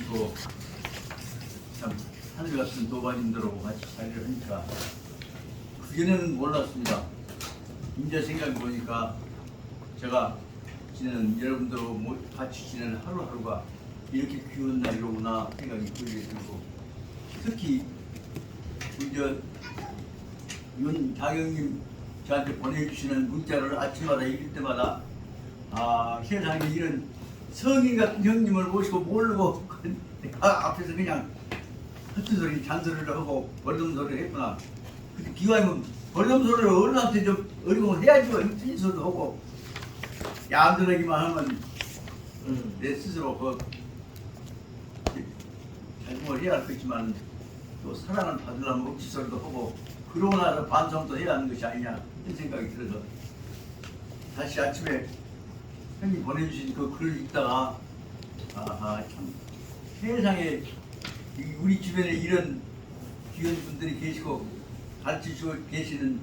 또 참 하늘 같은 도반님들하고 같이 자리를 하니까 그전에는 몰랐습니다. 이제 생각해 보니까 제가 지내는 여러분들하고 같이 지내는 하루하루가 이렇게 귀한 날이로구나 생각이 들고, 특히 우리 윤다경님 저한테 보내주시는 문자를 아침마다 읽을 때마다 세상에 이런 성인 같은 형님을 모시고 모르고 내가 앞에서 그냥 헛소리 잔소리를 하고 벌름소리를 했구나. 근데 기왕이면 벌름소리를 어른한테 좀 어리고 해야지 헛소리 소리도 하고 얌전하기만 하면 내 스스로 잘못을 해야 할 것이지만 또 사랑을 받으려면 억지소리도 하고 그러고 나서 반성도 해야 하는 것이 아니냐 이런 생각이 들어서 다시 아침에 형님 보내주신 그 글을 읽다가 참 세상에 우리 주변에 이런 귀한 분들이 계시고 가르치시고 계시는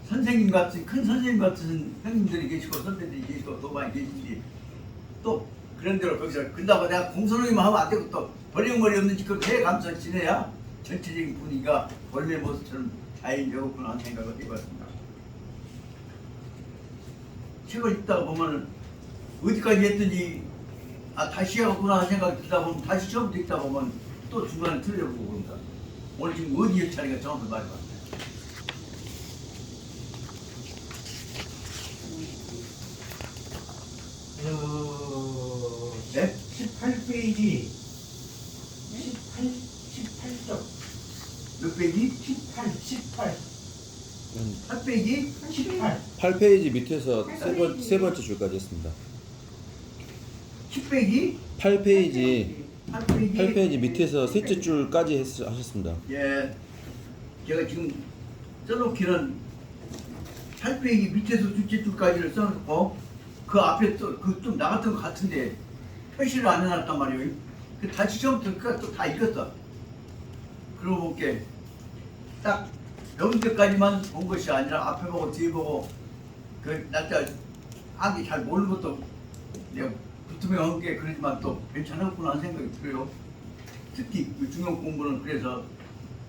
선생님 같은 큰 선생님 같은 형님들이 계시고 선배들이 계시고 더 많이 계신지, 또 그런 대로 거기서 근다고 내가 공손하기만 하면 안 되고 또 버리머리 없는 짓 그렇게 해가면서 지내야 전체적인 분위기가 원래 모습처럼 잘 되었구나 하는 생각을 해봤습니다. 책을 읽다가 보면 어디까지 했든지 다시 해야겠구나 하는 생각이 들다 보면 다시 처음부터 읽다 보면 또 중간에 틀려보고 그럽니다. 오늘 지금 어디에 차리가 정확히 말해봤어요. 네? 18페이지 18쪽 몇 페이지? 18 8페이지? 18 8페이지 밑에서 세 번째 줄까지 했습니다. 10페이지? 8페이지 8페이지? 8페이지 밑에서 셋째 줄까지 하셨습니다. 예, 제가 지금 써놓기는 8페이지 밑에서 둘째 줄까지를 써놓고 그 앞에 또 그 좀 나갔던 것 같은데 표시를 안 해놨단 말이에요. 그 다시 처음부터 또 다 읽었어. 그러고 볼게 딱 여기까지만 본 것이 아니라 앞에 보고 뒤에 보고 그 날짜 하기 잘 모르는 것도 내가 붙으면 한 게 그러지만 또 괜찮았구나 하는 생각이 들어요. 특히 그 중요 공부는 그래서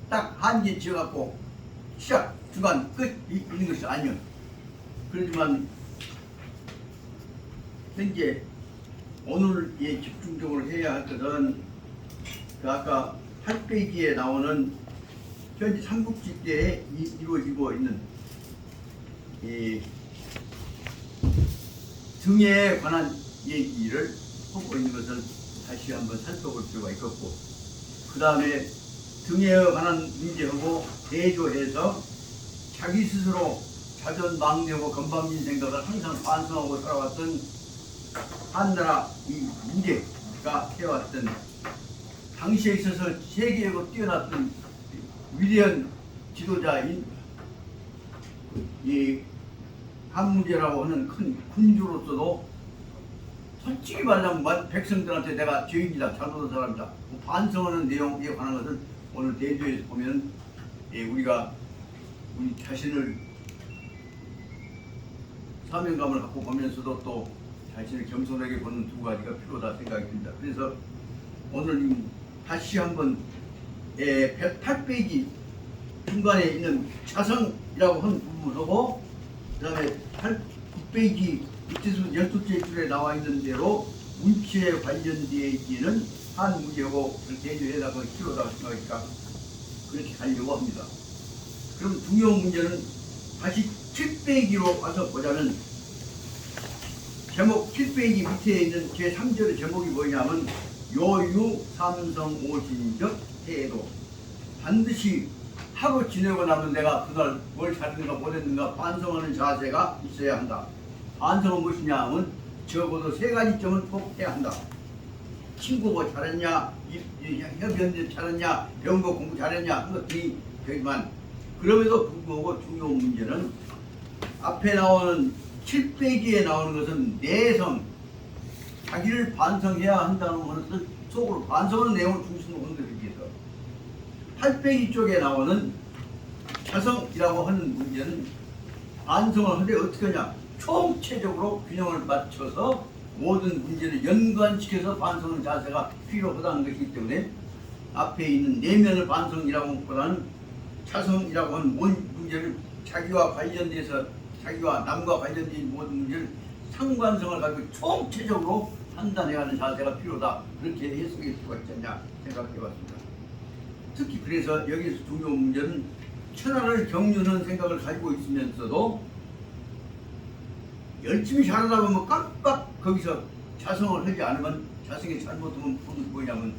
딱 한계 지어갖고 시작, 중간, 끝 있는 것이 아니요. 그렇지만 현재 오늘에 집중적으로 해야 할 것은 그 아까 8페이지에 나오는 현재 삼국지 때에 이루어지고 있는 이 등에 관한 얘기를 하고 있는 것을 다시 한번 살펴볼 필요가 있겠고, 그 다음에 등에 관한 문제하고 대조해서 자기 스스로 자존망대하고 건방진 생각을 항상 반성하고 살아왔던 한나라 이 문제가 해왔던 당시에 있어서 세계적으로 뛰어났던 위대한 지도자인 이 한무제라고 하는 큰 군주로서도 솔직히 말하면 백성들한테 내가 죄인이다, 잘못한 사람이다 반성하는 내용에 관한 것은 오늘 대조에서 보면 우리가 우리 자신을 사명감을 갖고 보면서도 또 자신을 겸손하게 보는 두 가지가 필요하다 생각이 듭니다. 그래서 오늘 다시 한번 108페이지 중간에 있는 자성이라고 하는 부분하고 그 다음에 9페이지 밑에서 12째 줄에 나와 있는 대로 문체에 관련되어 있는 한 문제고 대조해다가 필요하다고 생각하니까 그렇게 가려고 합니다. 그럼 중요한 문제는 다시 7페이지로 와서 보자면 제목 7페이지 밑에 있는 제3절의 제목이 뭐냐면 요유 삼성 오신적 태도. 반드시 하루 지내고 나면 내가 그날 뭘 잘했는가 못했는가 반성하는 자세가 있어야 한다. 반성은 무엇이냐 하면 적어도 세 가지 점을 꼭 해야 한다. 친구 뭐 잘했냐, 협연 잘했냐, 배운 거 공부 잘했냐 하는 것들이 되지만 그럼에도 불구하고 중요한 문제는 앞에 나오는 7페이지에 나오는 것은 내성, 자기를 반성해야 한다는 것을 속으로 반성하는 내용을 중심으로 하는 것에 비해서 8페이지 쪽에 나오는 자성이라고 하는 문제는 반성을 하되 어떻게 하냐, 총체적으로 균형을 맞춰서 모든 문제를 연관시켜서 반성하는 자세가 필요하다는 것이기 때문에 앞에 있는 내면을 반성이라고 보다는 자성이라고 하는 문제를 자기와 관련돼서 자기와 남과 관련된 모든 문제를 상관성을 가지고 총체적으로 판단해가는 자세가 필요하다. 그렇게 해석할 수가 있지 않냐 생각해봤습니다. 특히 그래서 여기서 중요한 문제는 천하를 경륜하는 생각을 가지고 있으면서도 열심히 잘하다 보면 깜빡 거기서 자성을 하지 않으면 자성이 잘못하면 뭐냐면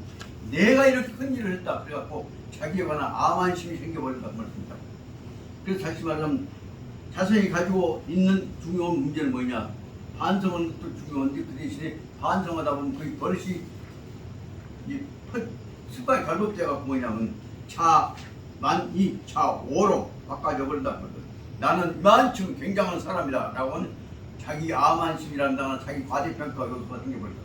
내가 이렇게 큰 일을 했다 그래갖고 자기에 관한 암안심이 생겨버린다는 말입니다. 그래서 다시 말하면 자성이 가지고 있는 중요한 문제는 뭐냐, 반성하는 것도 중요한데 그 대신에 반성하다 보면 그 버릇이 습관이 잘못돼갖고 뭐냐면 자만이 자오로 바꿔져 버린다는 거죠. 나는 이만큼 굉장한 사람이다 라고 하는 자기 암안심이란다는 자기 과대평가 요소가 생겨버린다.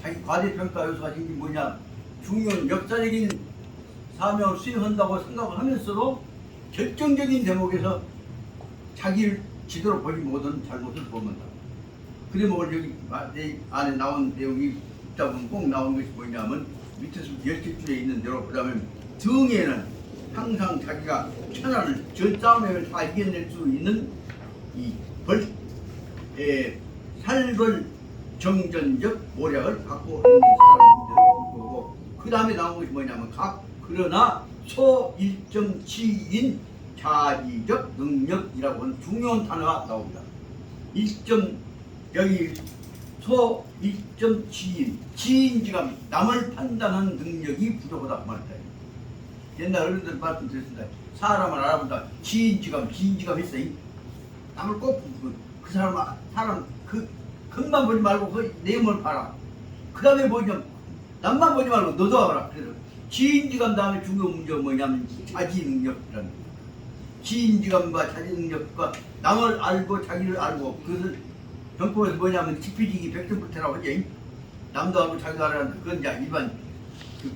자기 과대평가 요소가 생긴 뭐냐, 중요한 역사적인 사명을 수행한다고 생각을 하면서도 결정적인 대목에서 자기를 제대로 보지 못한 잘못을 범한다. 그 대목을 여기 내 안에 나온 내용이 있다 보면 꼭 나온 것이 뭐냐면 밑에서 10줄에 있는 대로 그 다음에 등에는 항상 자기가 천하를 전싸움을 다 이겨낼 수 있는 이 살벌 정전적 모략을 갖고 있는 사람이고, 그 다음에 나온 것이 뭐냐면 그러나 소일정 치인 자기적 능력이라고 하는 중요한 단어가 나옵니다. 여기 소일정 지인지감, 남을 판단하는 능력이 부족하다 말이다. 옛날 어른들 말씀드렸습니다. 사람을 알아본다. 지인지감 있어. 남을 꼭 그 사람 그 겉만 보지 말고 그 내용을 봐라. 그 다음에 뭐냐면 남만 보지 말고 너도 알아라. 그래서 지인지감 다음에 중요한 문제가 뭐냐면 자지능력이라는 거예요. 지인지감과 자지능력과 남을 알고 자기를 알고, 그것을 병법에서 뭐냐면 지피지기 백전불태라고 하지. 남도 알고 자기도 알아라. 그건 이제 일반 그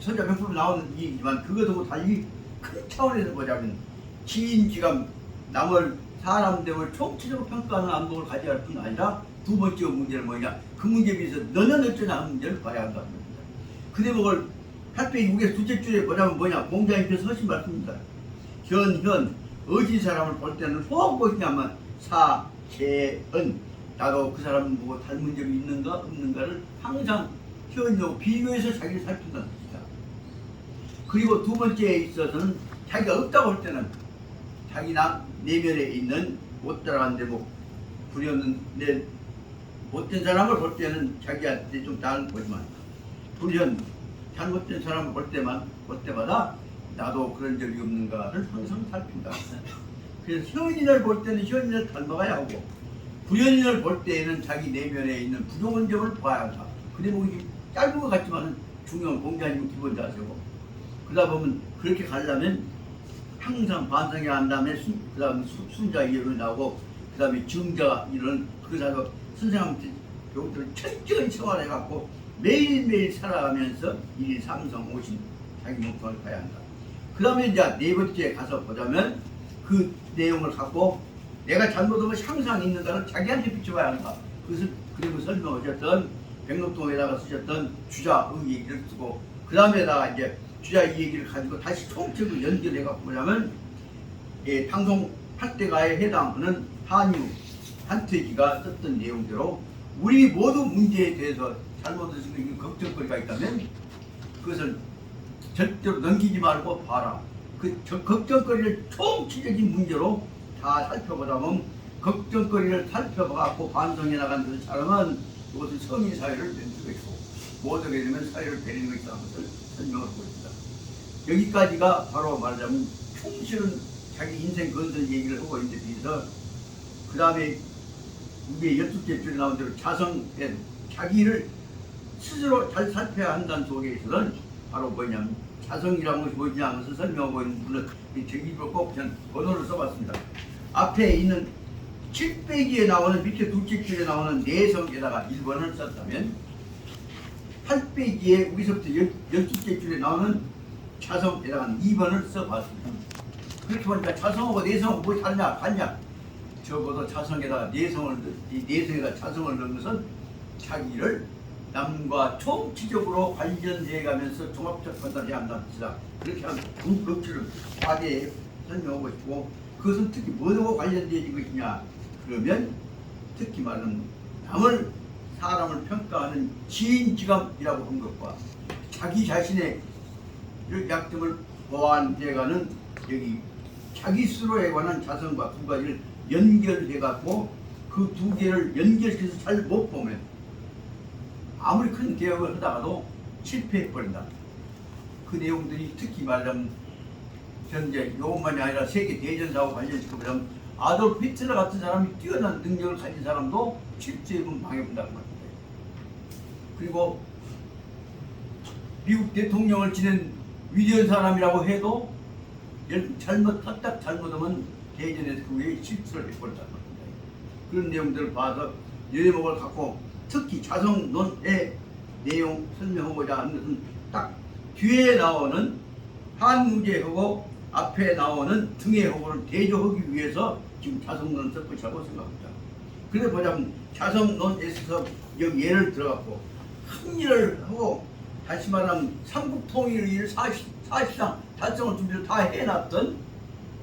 선자 병법에 나오는 얘기지만 그것하고 달리 큰 차원에서 보자면 지인지감, 남을 사람들을 총체적으로 평가하는 안목을 가져야 할 뿐 아니라 두 번째 문제는 뭐냐, 그 문제에 비해서 너는 어쩌냐 하는 문제를 봐야 한다는 겁니다. 그 대목을 8페이지 6의 둘째 줄에 보자면 뭐냐, 공자님께서 하신 말씀입니다. 현 어진 사람을 볼 때는 혹 보시냐면 사재은, 나도 그 사람을 보고 닮은 점이 있는가 없는가를 항상 현하고 비교해서 자기를 살핀다는 것이다. 그리고 두 번째에 있어서는 자기가 없다고 할 때는 자기 내면에 있는 못 따라간 대목, 불효는 내 못된 사람을 볼 때는 자기한테 좀 나은 보지만, 불현 잘못된 사람을 볼 때마다 나도 그런 적이 없는가를 항상 살핀다. 그래서 현인을 볼 때는 현인을 닮아가야 하고, 불현인을 볼 때에는 자기 내면에 있는 부족한 점을 봐야 한다. 그 대목이 짧은 것 같지만 중요한 공자님 기본 자세고, 그러다 보면 그렇게 가려면 항상 반성해야 한 다음에 그 다음에 순자 이해로 나오고, 그 다음에 증자 이런 그 사람 선생님한테 여기를 철저히 생활해갖고 매일매일 살아가면서 일 삼성 오신 자기 목표를 가야 한다. 그 다음에 이제 네 번째 가서 보자면 그 내용을 갖고 내가 잘못하면 항상 있는가를 자기한테 비춰봐야 한다. 그것을 그리고 설명하셨던 백록동에다가 쓰셨던 주자 의 얘기를 쓰고, 그 다음에다가 이제 주자 이 얘기를 가지고 다시 총책으로 연결해갖고 보자면 방송 8대가에 해당하는 한태기가 썼던 내용대로 우리 모든 문제에 대해서 잘못해서 걱정거리가 있다면 그것을 절대로 넘기지 말고 봐라. 그 걱정거리를 총체적인 문제로 다 살펴보다 보면 걱정거리를 살펴봐갖고 반성해 나가는 사람은 이것을 성인사회를 만들고 있고, 못하게 되면 사회를 베리는 것이라는 것을 설명하고 있습니다. 여기까지가 바로 말하자면 충실은 자기 인생 건설 얘기를 하고 있는데 비해서, 그 다음에 우리의 12째 줄에 나온 대로 자성된 자기를 스스로 잘 살펴야 한다는 속에 있어서는 바로 뭐냐면 자성이라는 것이 뭐냐 하면서 설명하고 있는 분은 제 입으로 꼭 전 번호를 써봤습니다. 앞에 있는 7페이지에 나오는 밑에 둘째 줄에 나오는 내성에다가 1번을 썼다면 8페이지에 우리서부터 12째 줄에 나오는 자성에다가 2번을 써봤습니다. 그렇게 보니까 자성하고 내성하고 뭐 다르냐? 적어도 자성에다 이 내성에다 자성을 넣은 것은 자기를 남과 총체적으로 관련해 가면서 종합적 판단을 한다는 뜻이다. 그렇게 하면 궁극치를 과대에 설명하고 싶고, 그것은 특히 뭐하고 관련되어진 것이냐 그러면 특히 말하는 사람을 평가하는 지인지감이라고 한 것과 자기 자신의 약점을 보완해가는 여기 자기 스스로에 관한 자성과 두 가지를 연결해갖고 그 두 개를 연결해서 잘 못 보면 아무리 큰 개혁을 하다가도 실패해버린다. 그 내용들이 특히 말하자면 현재 이것만이 아니라 세계 대전사하고 관련시켜보자면 아돌프 히틀러 같은 사람이 뛰어난 능력을 가진 사람도 실제로 망해본다는 말입니다. 그리고 미국 대통령을 지낸 위대한 사람이라고 해도 딱 잘못하면 대전에서 그 외에 실수를 해버린다는 말입니다. 그런 내용들을 봐서 예목을 갖고 특히 자성론의 내용 설명하고자 하는 것은 딱 뒤에 나오는 한무제하고 앞에 나오는 등해하고를 대조하기 위해서 지금 자성론을 썼고 자고 생각합니다. 그래 보자면 자성론에서 여기 예를 들어갖고 큰 일을 하고 다시 말하면 삼국통일을 사실상 달성을 준비를 다 해놨던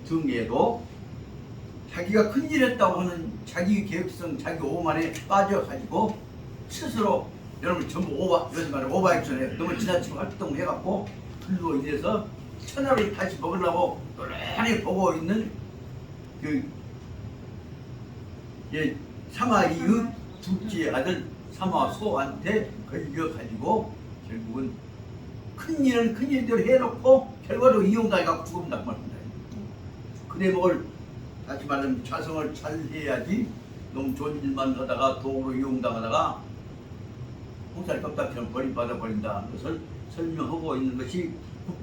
등에도 자기가 큰일 했다고 하는 자기 계획성, 자기 오만에 빠져가지고 스스로 여러분 전부 요새 말해 오버액션에 너무 지나치게 활동해갖고 그로 인해서 천하를 다시 먹으려고 노련히 보고 있는 사마이의 둘째 아들 사마소한테 걸려가지고 결국은 큰일은 큰일대로 해놓고 결과로 이용당해갖고 죽음단 말입니다. 그 대목을 다시 말하면 자성을 잘 해야지 너무 좋은 일만 하다가 도구로 이용당하다가 홍살 껍딱처럼 버림받아 버린다는 것을 설명하고 있는 것이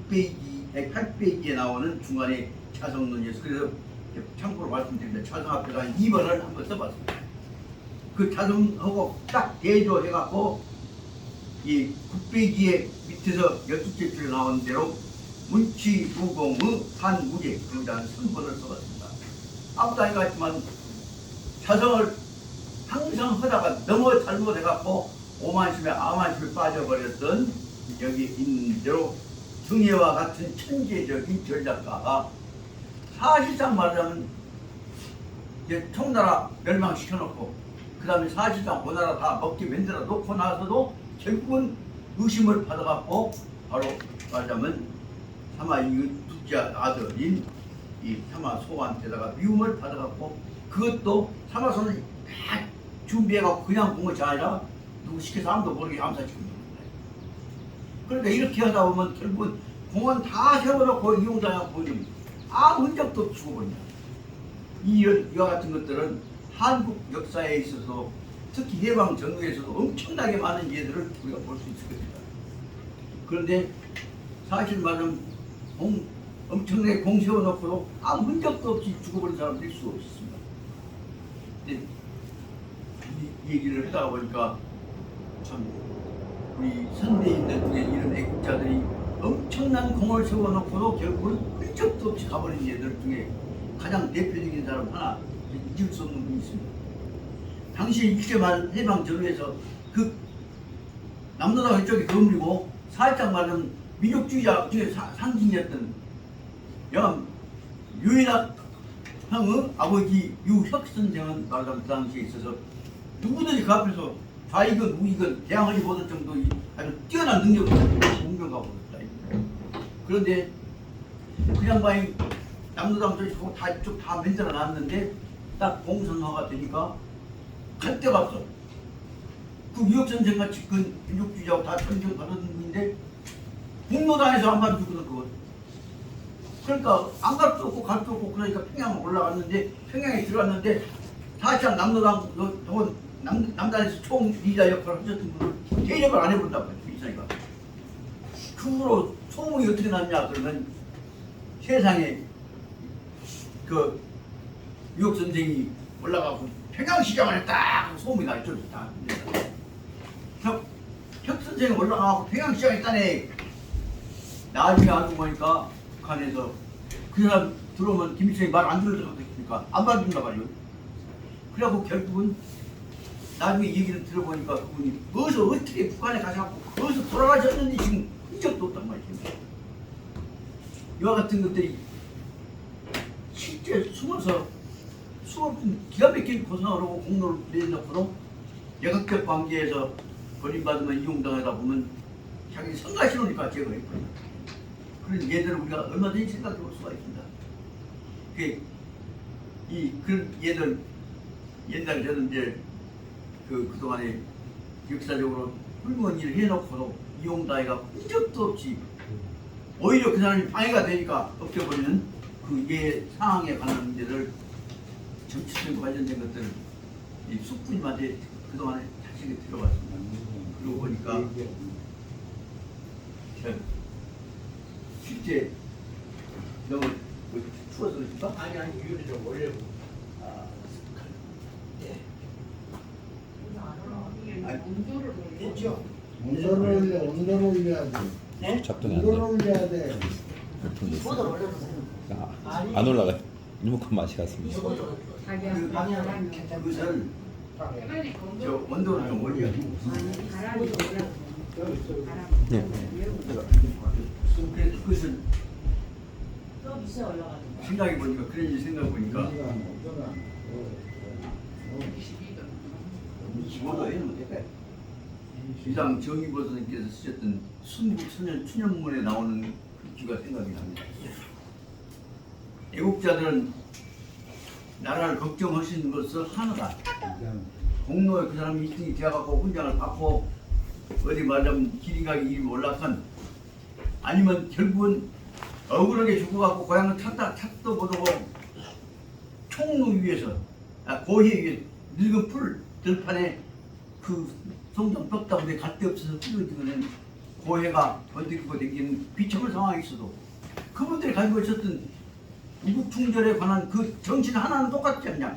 8페이지에 나오는 중간에 자성론이었어요. 그래서 참고로 말씀드립니다. 자성 앞에서 한 2번을 한번 써봤습니다. 그 자성하고 딱 대조해갖고 이 9페이지에 밑에서 12째 줄에 나오는 대로 문치무공의 한무제 그러다 3번을 써봤습니다. 아무도 아닌 것 같지만 자성을 항상 하다가 너무 잘못해갖고 오만심에 암만심에 빠져버렸던 여기 있는 대로 등해와 같은 천재적인 전략가가 사실상 말하자면 이제 청나라 멸망시켜놓고 그 다음에 사실상 오나라 다 먹게 만들어 놓고 나서도 결국은 의심을 받아갖고 바로 말하자면 사마의 둘째 아들인 이 사마소한테다가 미움을 받아갖고 그것도 사마소는 다 준비해갖고 그냥 본 것이 아니라 누구 시켜서 아무도 모르게 암살시킨 겁니다. 그러니까 이렇게 하다 보면 결국은 공원 다 세워놓고 이용당하고 보니 아무 흔적도 없이 죽어버린다. 이와 같은 것들은 한국 역사에 있어서 특히 해방 전후에서도 엄청나게 많은 예들을 우리가 볼 수 있을 겁니다. 그런데 사실 말하면 엄청나게 공 세워놓고도 아무 흔적도 없이 죽어버린 사람들이 수없이 있습니다. 근데 이 얘기를 하다 보니까 참 우리 선대인들 중에 이런 애국자들이 엄청난 공을 세워놓고도 결국은 흔적도 없이 가버린 얘들 중에 가장 대표적인 사람 하나 잊을 수 없는 분이 있습니다. 당시 일제말 해방 전후에서 그 남노당 이쪽이 거물이고 살짝 말하면 민족주의자 중에 상징이었던 영암 유일학 형의 아버지 유혁 선생은 말하자면 그 당시에 있어서 누구든지 그 앞에서 좌익은 우익은 대항하지 못할 정도의 아주 뛰어난 능력을 공격하고 있다. 그런데 그 양반이 남노당 쪽하고 다 이쪽 다 만들어 놨는데 딱 공선화가 되니까 갈 데가 없어. 그 유혁 선생같이 그 민족주의자하고 다 전쟁 받은 분인데 공로당에서 안 받아주거든 그걸. 그러니까 안 갈 수 없고 갈 수 없고 그러니까 평양 올라갔는데 평양에 들어갔는데 사실상 남노당 남단에서 총 리더 역할을 하셨던 분을 대접을 안 해본다고 이상이가. 그 후로 소문이 어떻게 났냐 그러면 세상에 그 유혁 선생이 올라가고 평양시장을 딱 소문이 날 줄을 다. 혁 선생이 올라가고 평양시장에 있다네. 나중에 알고 보니까 북한에서 그 사람 들어오면 김일성이 말 안 들을 것 같으니까 안 받는다 말이요. 그래갖고 결국은 나중에 얘기를 들어보니까 그분이 어디서 어떻게 북한에 가셔갖고 어디서 돌아가셨는지 지금 흔적도 없단 말이죠. 이와 같은 것들이 실제 숨어서 수없은 기가 막히게 고생을 하고 공로를 내놓고도 역학적 관계에서 버림받으면 이용당하다 보면 자기 성가시로니까 제거했거든요. 그런 예들을 우리가 얼마든지 생각해 볼 수가 있습니다. 그런 예들, 옛날에 저는 이제 그동안에 역사적으로 훌륭한 일을 해놓고도 이용당해가 흔적도 없이 오히려 그 사람이 방해가 되니까 없애버리는 그 예 상황에 관한 문제를 정치적인 관련된 것들을 이 숙부님한테 그동안에 자세히 들어봤습니다. 그러고 보니까 실제 너무 추워서 그렇습니까? 아니 이거는 좀 올려고. 됐죠? 온도를 올려야 돼. 네? 작동이 안 돼. 온도를 올려야 돼. 이거도 올려주세요. 안 올라가요. 이만큼 맛이 갔습니다. 이거도 자기야 방향은 그것을 빨리 저 온도를 좀 올려. 바람이 올라. 네. 그래서 그것을 또 밑에 올라가는 생각해 보니까 그런 일 생각해 보니까 25도에는 될까요? 이상 정의보 선생님께서 쓰셨던 순국선열 춘현문에 나오는 그句가 생각이 납니다. 애국자들은 나라를 걱정하시는 것을 하나다. 공로에 그 사람이 1등이 되어갖고 훈장을 받고 어디 말하면 길이 가기 이름이 올라선 아니면 결국은 억울하게 죽어갖고 고향을 찾도 못하고 총로 위에서 고해 위에 늙은 풀 들판에 그 송정 벽다운에 갈 데 없어서 흘러지는 고해가 번뜩이고 댕기는 비참한 상황이 있어도 그분들이 가지고 있었던 우국충절에 관한 그 정신 하나는 똑같지 않냐.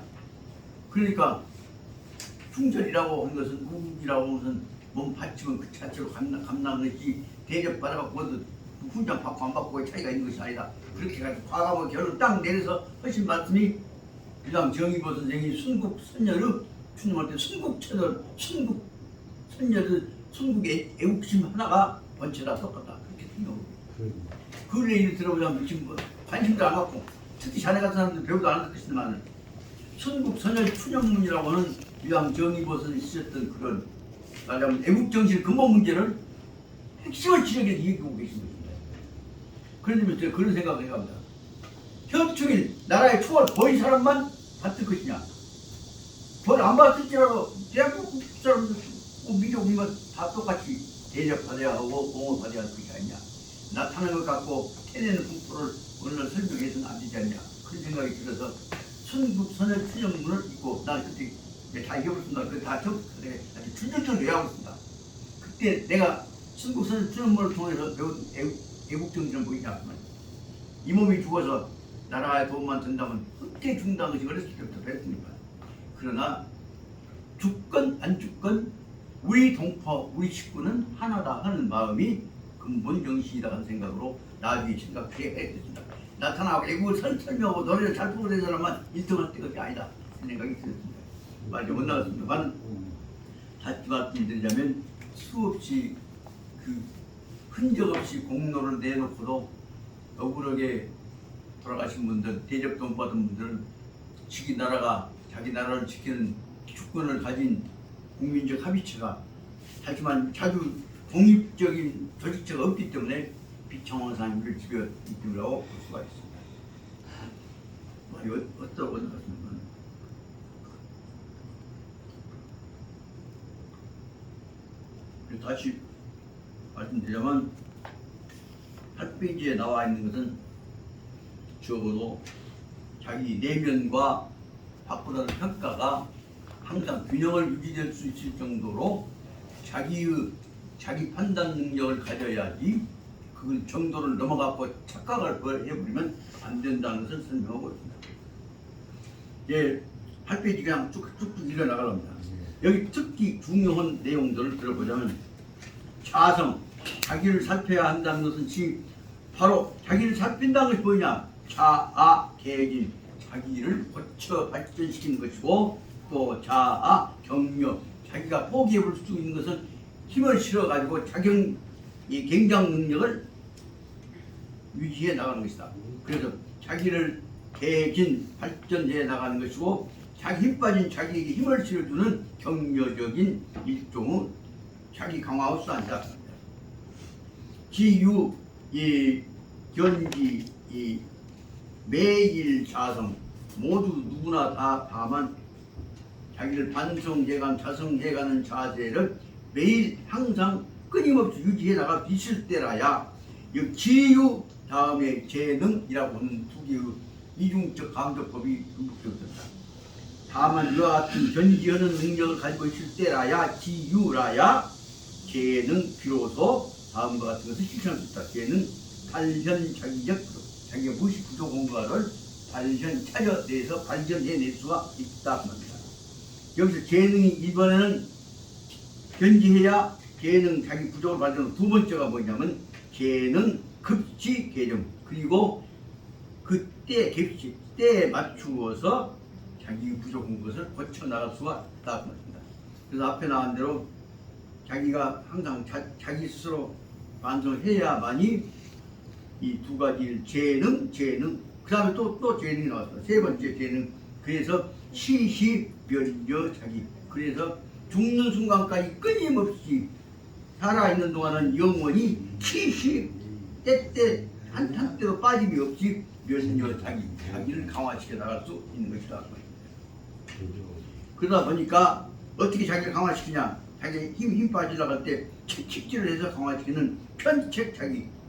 그러니까 충절이라고 하는 것은 우국이라고 하는 것은 몸 바치면 그 자체로 감당하는 것이 대접받아갖고 훈장 받고 안 받고의 차이가 있는 것이 아니다. 그렇게 가지고 과감하게 결론 딱 내려서 하신 말씀이 그다음 정의보 선생이 순국 선열의 추념할 때 순국 천열, 순국 선열의 순국의 애국심 하나가 번체다 똑같다. 그렇게 생각하고 그 얘기를 들어보자면 지금 뭐 관심도 안 갖고 특히 자네 같은 사람들 배우도 안 할 것이지만 순국 선열 추념문이라고 하는 유당 정의보 선생이 쓰셨던 그런 말하자면 애국정신 근본 문제를 핵심을 지적해서 얘기하고 계신 것입니다. 그런 점에서 제가 그런 생각을 해갑니다. 현충일 나라의 총을 보인 사람만 받을 것이냐, 벌 안 받을지라도 대한민국 사람들 민족 우리만 다 똑같이 대접받아야 하고 공을 받아야 할 것이 아니냐, 나타나는 것 같고 해내는 분포를 오늘 설명해서는 안 되지 않냐, 그런 생각이 들어서 순국 선열 추념문을 읽고 난 그때 다 읽어봤습니다. 그때 다 줄줄줄 외워봤습니다. 그때 내가 순국 선열 추념문을 통해서 배운 애국정신은 뭐냐 하면 이 몸이 죽어서 나라에 도움만 된다면 어떻게 죽는다는 것이 어렸을 때부터 배웠습니다. 그러나 죽건 안 죽건 우리 동포, 우리 식구는 하나다 하는 마음이 근본 정신이다 하는 생각으로 나중에 생각해야 됐습니다. 나타나고 애국을 설명하고 노래를 잘 부르는 사람만 1등할 때가 아니다 하는 생각이 들었습니다. 말이 못 나갔습니다만 다시 말씀드리자면 수없이 그 흔적 없이 공로를 내놓고도 억울하게 돌아가신 분들, 대접도 못 받은 분들은 자기 나라를 지키는 주권을 가진 국민적 합의체가 하지만 자주 독립적인 조직체가 없기 때문에 비참한 삶을 지겨 있다고 볼 수가 있습니다. 말이 어떠고 같습니까? 다시 말씀드리자면 8페이지에 나와 있는 것은 적어도 자기 내면과 밖으로의 평가가 항상 균형을 유지될 수 있을 정도로 자기 판단 능력을 가져야지 그 정도를 넘어가고 착각을 해버리면 안 된다는 것을 설명하고 있습니다. 예, 8페이지 그냥 쭉쭉 읽어나가랍니다. 여기 특히 중요한 내용들을 들어보자면 자성, 자기를 살펴야 한다는 것은 바로 자기를 살핀다는 것이 뭐냐? 자아, 개진, 자기를 고쳐 발전시키는 것이고 또 자아, 격려. 자기가 포기해볼 수 있는 것은 힘을 실어가지고 자기 이 경쟁 능력을 유지해 나가는 것이다. 그래서 자기를 개진 발전해 나가는 것이고 자기 힘 빠진 자기에게 힘을 실어주는 격려적인 일종의 자기 강화 수단이다. 지유, 이 견지, 이 매일 자성 모두 누구나 다만 자기를 반성해간 자성해가는 자세를 매일 항상 끊임없이 유지해 나갈 수 있을 때라야 이 지유 다음에 재능이라고 하는 두 개의 이중적 강조법이 반복되었다. 다만 이와 같은 견지하는 능력을 가지고 있을 때라야 지유라야 재능 비로소 다음과 같은 것을 실천할 수 있다. 재능 발현자기적 부족, 자기가 무엇이 부족한 것을 발현 찾아내서 발견해낼 수가 있다 합니다. 여기서 재능이 이번에는 견지해야 재능 자기 부족을 발견하는 두 번째가 뭐냐면 재능 급시 개정 그리고 그때 객시 때에 맞추어서 자기 부족한 것을 고쳐 나갈 수가 있다 합니다. 그래서 앞에 나온 대로 자기가 항상 자기 스스로 반성해야만이 이 두 가지 재능 그 다음에 또 재능이 나왔어요. 세 번째 재능. 그래서 시시변려 자기. 그래서 죽는 순간까지 끊임없이 살아있는 동안은 영원히 시시 때때 한때도 빠짐이 없이 면려 자기를 강화시켜 나갈 수 있는 것이다. 그러다 보니까 어떻게 자기를 강화시키냐. 자기 힘 빠지려고 할 때 책질을 해서 강화시키는 편책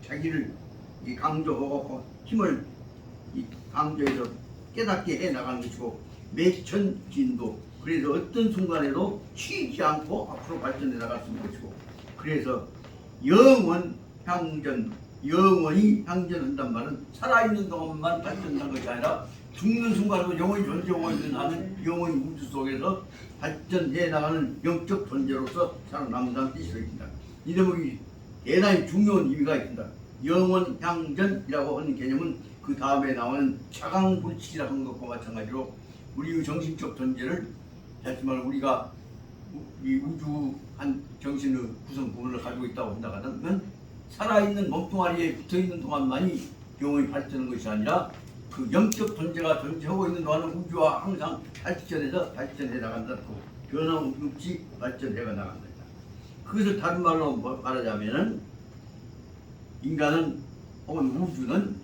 자기를 강조하고 힘을 강조해서 깨닫게 해 나가는 것이고 매천진도 그래서 어떤 순간에도 쉬지 않고 앞으로 발전해 나갈 수 있는 것이고 그래서 영원히 향전한단 말은 살아있는 동안만 발전한 것이 아니라 죽는 순간에도 영원히 존재하고 있는 하는 영원히 우주 속에서 발전해 나가는 영적 존재로서 살아남는다는 뜻이 있습니다. 이 대목이 대단히 중요한 의미가 있습니다. 영원 향전이라고 하는 개념은 그 다음에 나오는 자강불칙이라고 하는 것과 마찬가지로 우리의 정신적 존재를 다시 말해 우리가 이 우주 한 정신의 구성 부분을 가지고 있다고 한다면 살아있는 몸뚱아리에 붙어있는 동안만이 영원히 발전하는 것이 아니라 그 영적 존재가 존재하고 있는 동안은 우주와 항상 발전해 나간다고 변함없이 발전해 나간다. 그것을 다른 말로 말하자면은 인간은 혹은 우주는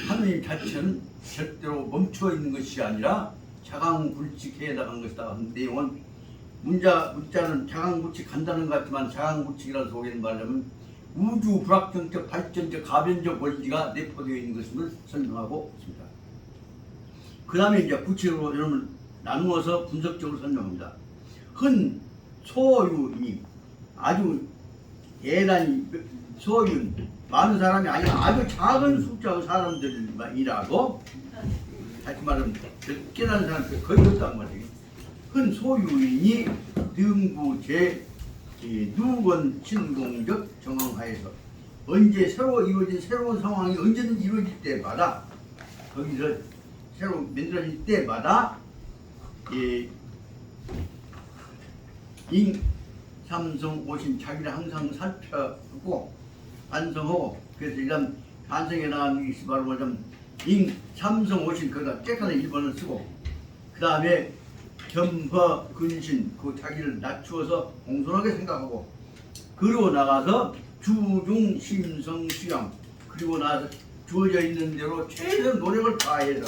하느님 자체는 절대로 멈춰 있는 것이 아니라 자강불칙해 나간 것이다 하는 내용은 문자는 자강불칙 한다는 것 같지만 자강불칙이라는 속에는 말하자면 우주 불확정적 발전적 가변적 원리가 내포되어 있는 것임을 설명하고 있습니다. 그 다음에 이제 구체적으로 여러분 나누어서 분석적으로 설명합니다. 흔 소유이 아주 대단히 소윤 많은 사람이 아니라 아주 작은 숫자의 사람들이라고 다시 말하면 깨달은 사람들 거의 없단 말이에요. 흔 소유인이 등구제 누건 신공적 정황하에서 언제 새로 이루어진 새로운 상황이 언제든지 이루어질 때마다 거기서 새로 만들어질 때마다 삼성 오신 자기를 항상 살펴보고 반성하고 그래서 일단 반성해 나가는 것이 바로 뭐냐면 삼성 오신 거기다 깨끗한 일본을 쓰고 그 다음에 겸허 근신 그 자기를 낮추어서 공손하게 생각하고 그러고 나가서 주중 심성 수양 그리고 나서 주어져 있는 대로 최대한 노력을 다해서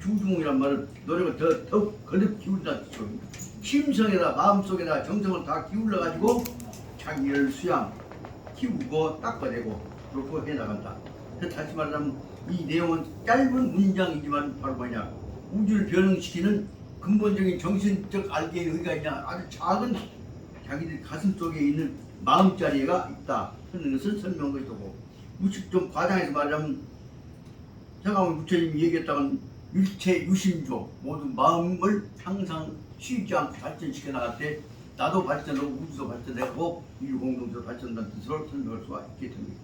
주중이란 말은 노력을 더욱 거듭 기울인다는 뜻입니다. 심성에다 마음속에다 정성을 다 기울여 가지고 자기를 수양 키우고 닦아내고 그렇게 해나간다. 그래서 다시 말하자면 이 내용은 짧은 문장이지만 바로 뭐냐 우주를 변형시키는 근본적인 정신적 알게의 의의가 있냐 아주 작은 자기들 가슴 속에 있는 마음자리가 있다 하는 것을 설명한 것이고 우측 좀 과장해서 말하자면 장강원 부처님이 얘기했다간 일체 유심조 모두 마음을 항상 쉬지 않고 발전시켜 나갈 때 나도 발전하고 우주도 발전하고 인류 공동체도 발전한다는 뜻으로 설명할 수가 있게 됩니다.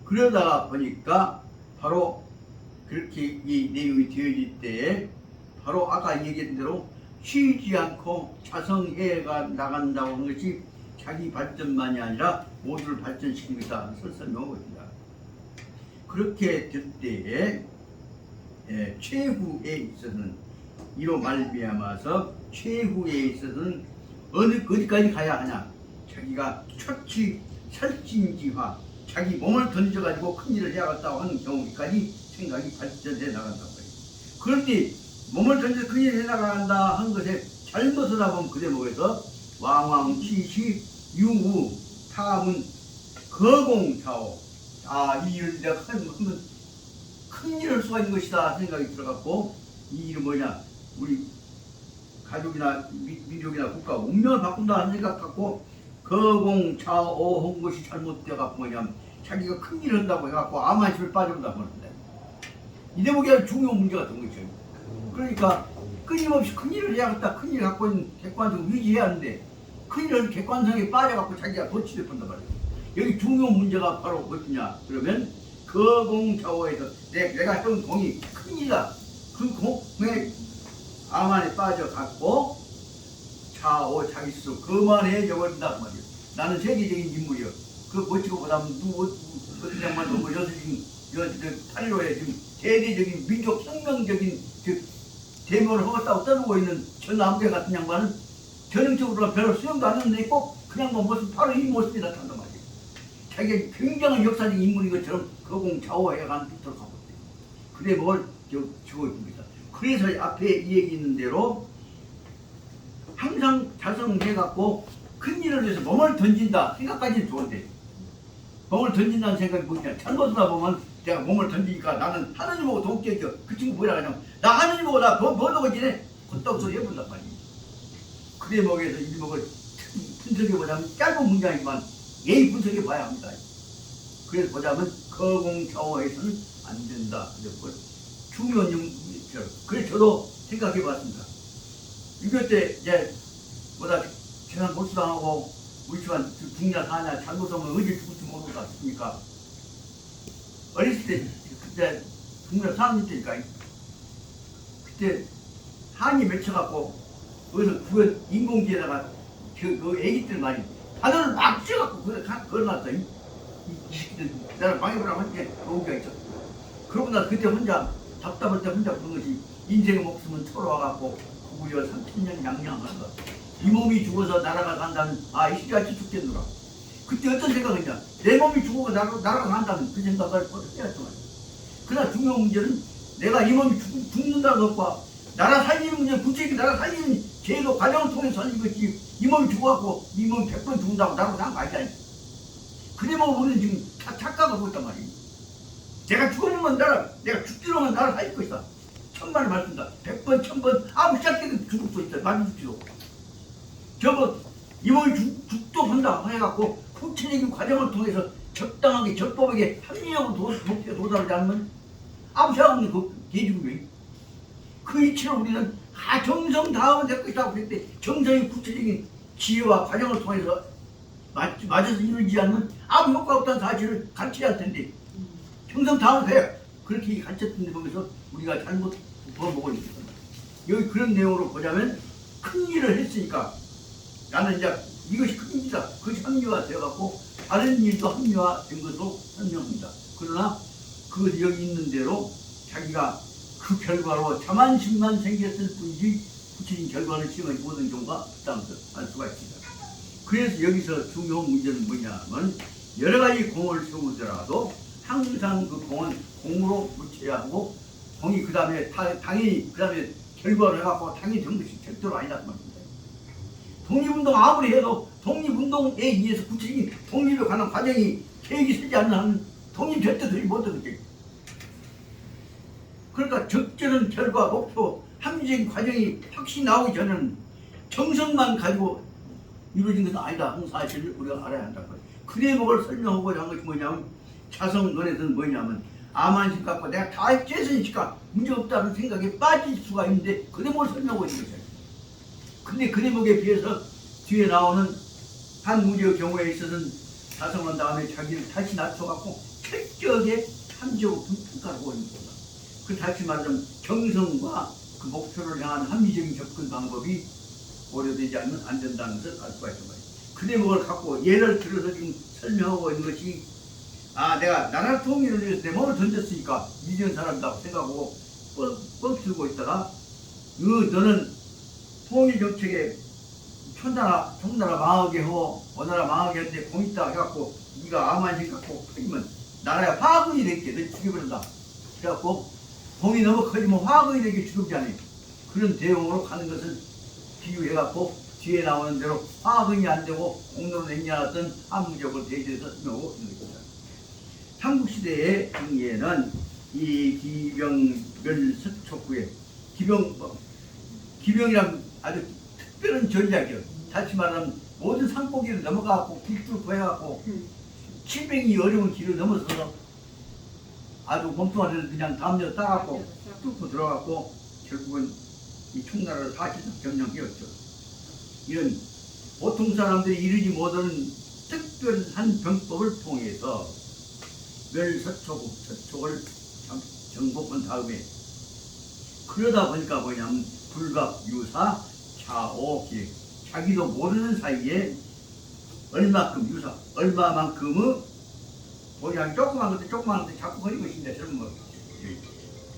그러다가 보니까 바로 그렇게 이 내용이 되어질 때에 바로 아까 얘기했던 대로 쉬지 않고 자성해가 나간다고 하는 것이 자기 발전만이 아니라 모두를 발전시키는 것이다. 설명하고 있습니다. 그렇게 될 때에 최후에 있어서는 이로 말미암아서 최후에 있어서는 어디까지 가야 하냐? 자기가 처치 설진지화, 자기 몸을 던져가지고 큰 일을 해야겠다고 하는 경우까지 생각이 발전해 나간단 말이에요. 그럴 때 몸을 던져 큰 일을 해나간다 하는 것에 잘못을 하면 그 대목에서 왕왕치시 유우 타문 거공타오, 이 일을 내가 하면 큰 일을 할 수가 있는 것이다 생각이 들어갔고, 이 일은 뭐냐, 우리 가족이나 민족이나 국가 운명을 바꾼다는 생각 갖고 거공차오 한 것이 잘못되어 갖고 뭐냐면 자기가 큰 일을 한다고 해갖고 암한심을 빠져본다고 하는데, 이 대목이 아주 중요한 문제가 된 거죠. 그러니까 끊임없이 큰 일을 해야겠다, 큰 일을 갖고 있는 객관성을 유지해야 하는데 큰 일을 객관성에 빠져갖고 자기가 도취돼 본단 말이에요. 여기 중요한 문제가 바로 무엇이냐 그러면 거공차오에서 내가 해온 공이 큰 일이다. 그 공에 암 안에 빠져갖고 차오 자기 스스로 그만해져 버린단 말이에요. 나는 세계적인 인물이요. 그 멋지고 보다면 어떤 양반도 뭐 탈로에 지금 세계적인 민족 혁명적인 대모를 하겠다고 떠들고 있는 저 남자 같은 양반은 전형적으로 별로 수용도 안 하는데 꼭 그냥 뭐 모습 바로 이 모습이 나타난단 말이에요. 자기가 굉장한 역사적 인물인 것처럼 거공차오에 가는 빅터를 가고 있대요. 그래 뭘 주고 있습니다. 그래서 앞에 이 얘기 있는 대로 항상 자성해갖고 큰 일을 위해서 몸을 던진다 생각까지는 좋은데, 몸을 던진다는 생각이 뭐냐, 잘못하다 보면 내가 몸을 던지니까 나는 하느님하고 동격이요. 그 친구 뭐라 하냐면 나 하느님하고 나 뭐하고 지내? 그딴 소리 해본단 말이에요. 그 대목에서 이 대목을 분석해보자면 짧은 문장이지만 예의 분석해봐야 합니다. 그래서 보자면 거공차오에서는 안 된다. 중요한 용기죠. 그래서 저도 생각해봤습니다. 6.25 때 이제 뭐다 재산 몰수당하고 우리 집안 죽냐 사냐 잘못하면 언제 죽을지 모르지 않습니까? 어렸을 때 그때 중学 4학년 때니까 그때 한이 맺혀갖고 거기서 구현 인공지에다가 그 애기들 많이 바늘을 막 쥐어갖고 걸어놨다. 이 새끼들 나를 망해보라고 한게 노기가 있었어. 그러고 나서 그때 혼자 답답할 때 혼자 부른 것이 인생의 목숨은 초로와갖고 구구여 3000년 양양한다. 이 몸이 죽어서 나라가 간다면 이 시기같이 죽겠노라. 그때 어떤 생각이냐, 내 몸이 죽어서 나라가 간다면 그 생각을 해야 했던 거야. 그러나 중요한 문제는 내가 이 몸이 죽는다고 놓고 나라 살리는 문제는 구체적인 나라 살리는 제도 과정을 통해서 살린 것이 이 몸이 죽어갖고 이 몸이 100번 죽는다고 나라가 간 거 아니잖아. 그래 뭐 우리는 지금 착각하고 있단 말이야. 내가 죽으면 내가 죽기로만 나를 살릴 것이다. 천만을 말씀다. 100번, 1000번, 아무 시작해도 죽을 수 있다. 많이 죽지도. 저거, 이 몸이 죽도 한다 해갖고, 구체적인 과정을 통해서 적당하게, 적법하게 합리적으로 목표에 도달하지 않으면 아무 생각 없는 그 개죽음이. 그 이치를 우리는 정성 다음은 될 것이라고 했을 때, 정성의 구체적인 지혜와 과정을 통해서 맞아서 이루지 않으면 아무 효과 없다는 사실을 가르쳐야 할 텐데, 정성 다음은 돼요. 그렇게 가르쳤던 데 보면서 우리가 잘못 보고 있습니다. 여기 그런 내용으로 보자면 큰 일을 했으니까 나는 이제 이것이 큰 일이다. 그것이 합리화 되어갖고 다른 일도 합리화된 것으로 설명합니다. 그러나 그것이 여기 있는 대로 자기가 그 결과로 자만심만 생겼을 뿐이지 구체적인 결과를 시행하지 못한 경우가 있다면서 알 수가 있습니다. 그래서 여기서 중요한 문제는 뭐냐면 여러 가지 공을 세우더라도 항상 그 공은 공으로 묻혀야 하고 공이 그 다음에 당연히 그 다음에 결과를 해갖고 당연히 된 것이 절대로 아니라는 말입니다. 독립운동 아무리 해도 독립운동에 의해서 구체적인 독립에 관한 과정이 계획이 서지 않는 한 독립 절대 되지 못하겠지. 그러니까 적절한 결과, 목표, 합리적인 과정이 확실히 나오기 전에는 정성만 가지고 이루어진 것은 아니다 하는 사실을 우리가 알아야 한다는 거예요. 그 대목을 설명하고자 한 것이 뭐냐면 자성론에서는 뭐냐면 암한심 갖고 내가 다 재선이니까 문제없다는 생각에 빠질 수가 있는데 그 대목을 설명하고 있는 거죠. 근데 그 대목에 비해서 뒤에 나오는 한 무리의 경우에 있어서는 자성한 다음에 자기를 다시 낮춰갖고 철저하게 함정을 평가하고 있는 거다. 그 다시 말하자면 정성과 그 목표를 향한 합리적인 접근 방법이 고려되지 않으면 안 된다는 것을 알 수가 있단 말이에요. 그 대목을 갖고 예를 들어서 지금 설명하고 있는 것이 내가 나라 통일을 위해서 내 몸을 던졌으니까 미련 사람이라고 생각하고 뻥 들고 있다가 너는 통일 정책에 총나라 망하게 하고 어나라 망하게 하는데 공 있다 해갖고 네가 암만식 갖고 커지면 나라에 화근이 될게 너 죽여버린다. 그래갖고 공이 너무 커지면 화근이 되게 죽지 않아요. 그런 대응으로 가는 것을 비유해갖고 뒤에 나오는 대로 화근이 안 되고 공로로 냉겨놨던 한무적을 대지해서 설명하고 있는 것입니다. 삼국시대의 등에는 이 기병멸석촉구에 기병이란 아주 특별한 전략이에요. 다시 말하면 모든 산고기를 넘어가고 길쭉 구해갖고 칠병이 어려운 길을 넘어서서 아주 몸뚱아리를 그냥 담요 따갖고 뚫고 들어갔고 결국은 이 총나라를 사실상 점령했죠. 이런 보통 사람들이 이루지 못하는 특별한 병법을 통해서 멸서촉을 정복한 다음에 그러다 보니까 뭐냐면 불갑유사 차오기 자기도 모르는 사이에 얼마만큼의 그냥 조그만 것도 자꾸 거리고 있는데 저는 뭐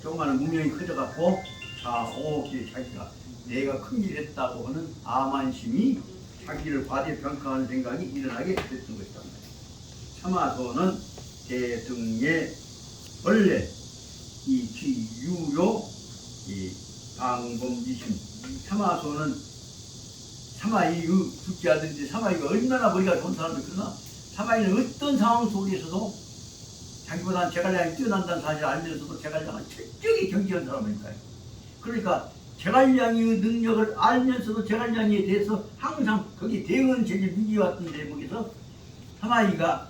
조그마한 문명이 커져갖고 차오기 자기가 내가 큰일 했다고 하는 암안심이 자기를 과대평가하는 생각이 일어나게 됐던 것이다. 참화소는 대등의 원래 이 기유요 이 방범지심 참화소는 사마이의 둘째 아들인데 사마이가 얼마나 머리가 좋은 사람이 그러나 사마이는 어떤 상황 속에서도 자기보다는 제갈량이 뛰어난다는 사실을 알면서도 제갈량은 철저히 경계한 사람이니까요. 그러니까 제갈량의 능력을 알면서도 제갈량에 대해서 항상 거기 대응은 제일 미기왔던 대목에서 사마이가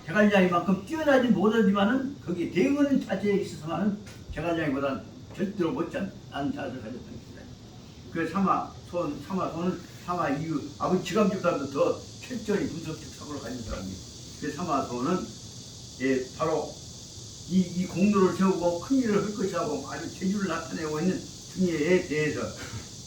제갈량이만큼 뛰어나지 못하지만은 거기 대응하는 자체에 있어서만은 제갈량이보다는 절대로 못지않은 자세를 가졌던 것이다. 그 사마소는 사마 이후 아버지 지감집보다도 더 철저히 분석적 사고를 가진 사람이에요. 그 사마소는 바로 이 공로를 세우고 큰 일을 할 것이라고 아주 재주를 나타내고 있는 등에에 대해서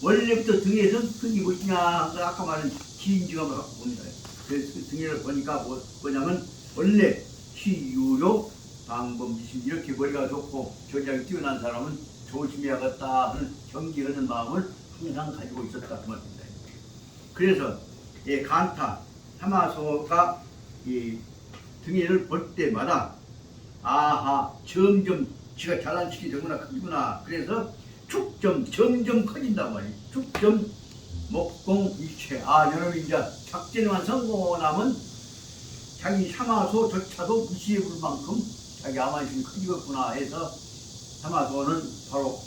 원래부터 등에선 큰 게 무엇이냐 아까 말한 기인지감을 갖고 봅니다. 그래서 그 등에를 보니까 뭐냐면 원래 시유료 방범지심 이렇게 머리가 좋고 전략이 뛰어난 사람은 조심해야겠다 하는 경계하는 마음을 항상 가지고 있었다 그 말입니다. 그래서 간타 사마소가 이 등에를 볼 때마다 아하 점점 지가 잘난 척이 되구나 크구나 그래서 축점 점점 커진단 말이에요. 축점 목공일체 여러분 이제 작전만 성공하고 나면 자기 사마소조차도 무시해 볼 만큼 자기 암안심이 커지겠구나 해서 사마소는 바로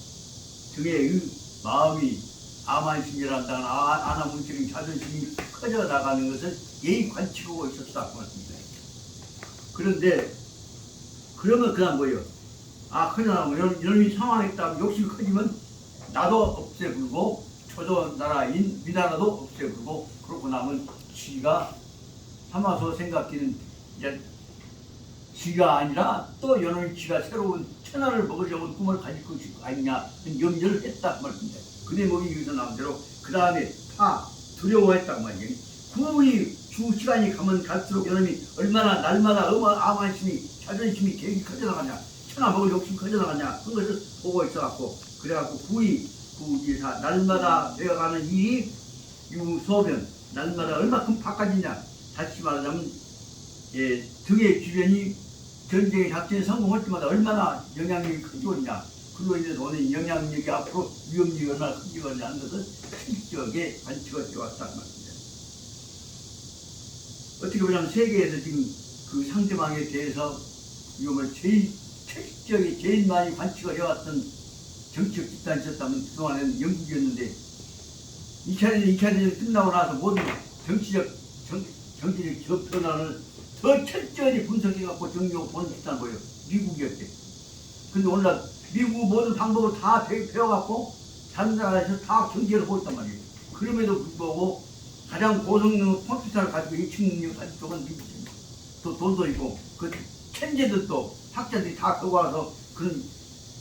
등의 마음이 암안심이란다는 아나문적인 자존심이 커져 나가는 것을 예의 관측하고 있었다 그 말입니다. 그런데 그러면 그냥 뭐예요? 커져 나가면 이놈이 상황했다면 욕심이 커지면 나도 없애불고 초조나라인 위나라도 없애불고 그러고 나면 지가 사마소 생각기는 이제 지가 아니라 또 여놈이 지가 새로운 천하를 먹으려고 꿈을 가질 것이 아니냐 염려를 했다 그 말입니다. 그 대목이 여기서 나온 대로 그 다음에 두려워했단 말이에요. 구분이 주 시간이 가면 갈수록 여러분이 얼마나 날마다 암안심이 자존심이 계획이 커져나가냐 천하 먹을 욕심이 커져나가냐 그런 것을 보고 있어갖고 그래갖고 구이사 날마다 되어가는 일이 유소변 날마다 얼마큼 바꿔지냐 다시 말하자면 등의 주변이 전쟁의 작전에 성공할 때마다 얼마나 영향력이 커지거냐 그로 인해서 오는 영향력이 앞으로 위험력이 얼마나 커지거냐 하는 것을 실적에 관측을 해왔다는 말입니다. 어떻게 보면 세계에서 지금 그 상대방에 대해서 위험을 제일 철저하게 제일 많이 관측을 해왔던 정치적 집단이 있었다면 그동안에는 영국이었는데 2차 대전이 끝나고 나서 모든 정치적 변화를 더 철저히 분석해갖고 정리하고 보는 집단은 뭐예요? 미국이었대. 근데 오늘날 미국 모든 방법을 다 배워갖고 다른 나라에서 다 경제를 보고 있단 말이에요. 그럼에도 불구하고 가장 고성능 컴퓨터를 가지고 예측 능력을 가진 쪽은 미국입니다. 또 돈도 있고 그 천재들도 학자들이 다 거기 와서 그런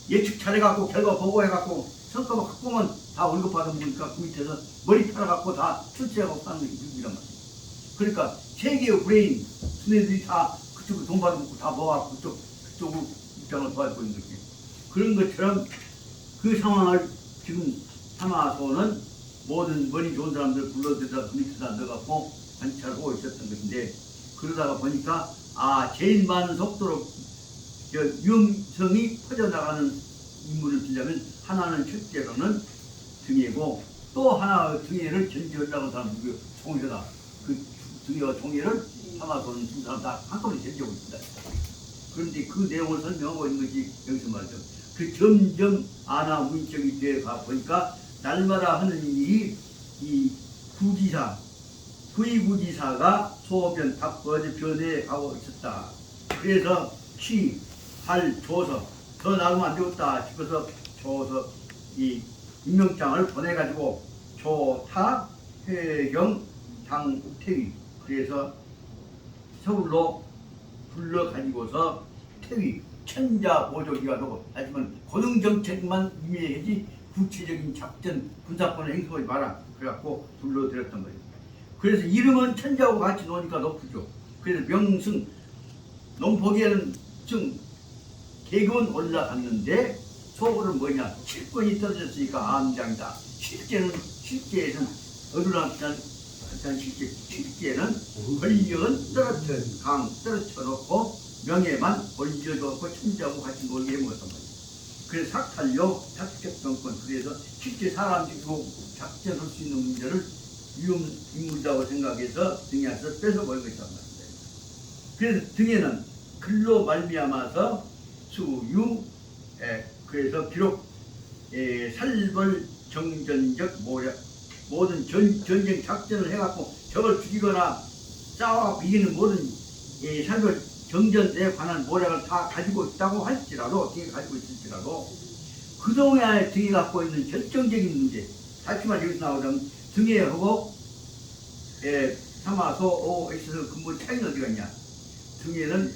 예측 잘해갖고 결과 보고해갖고 성과만 갖고 오면 다 월급 받아먹으니까 그 밑에서 머리카락 갖고 다 출제하고 사는 게 미국이란 말이야. 그러니까 세계의 브레인 수뇌들이 다 그쪽으로 돈 받아먹고 다 모아갖고 그쪽으로 입장을 도와주고 있는 거지. 그런 것처럼 그 상황을 지금 사마소는 모든 머리 좋은 사람들 불러들여다 그 밑에다 넣어갖고 관찰하고 있었던 것인데, 그러다가 보니까 제일 많은 속도로 위험성이 퍼져나가는 인물을 빌려면 하나는 실제로는 등예고, 또 하나 등예를 견제하려고 하는 사람 누구 총회다. 그 등예와 총회를 사마소는 두 사람 다 한꺼번에 견제하고 있습니다. 그런데 그 내용을 설명하고 있는 것이 여기서 말이죠. 그 점점 문적이 되어가 보니까 날마다 하는 일이 이 구지사, 부의구지사가 소변, 답거제 변해 가고 있었다. 그래서 조서, 더 나가면 안 되겠다 싶어서 조서 이 임명장을 보내가지고 조타, 회경, 당태위, 그래서 서울로 불러가지고서 태위, 천자보조기가 되고, 하지만 고등정책만 임해야지 구체적인 작전, 군사권을 행사하지 마라. 그래갖고 불러들였던 거예요. 그래서 이름은 천자하고 같이 놓으니까 높죠. 그래서 명승, 넌 보기에는 좀 계급은 올라갔는데 속으로는 뭐냐, 실권이 떨어졌으니까 암장이다. 실제에는 어루랑한 실제는 권력은 떨어뜨려놓고 명예만 올려놓고 천자하고 같이 놀게 해먹었단 말이에요. 그래서 삭탈료, 작전권, 그래서 실제 사람 죽이고 작전할 수 있는 문제를 위험 인물이라고 생각해서 등에서 뺏어버린 것이란 말이에요. 그래서 등에는 글로 말미암아서 그래서 비록 살벌 정전적 모략, 모든 전쟁 작전을 해갖고 적을 죽이거나 싸워 이기는 모든 살벌 정전에 관한 모략을 다 가지고 있다고 할지라도, 등이 가지고 있을지라도, 그동안에 등이 갖고 있는 결정적인 문제, 다시 말해 여기서 나오자면 등에하고 사마소 OX에서 근본 차이는 어디가 있냐. 등에는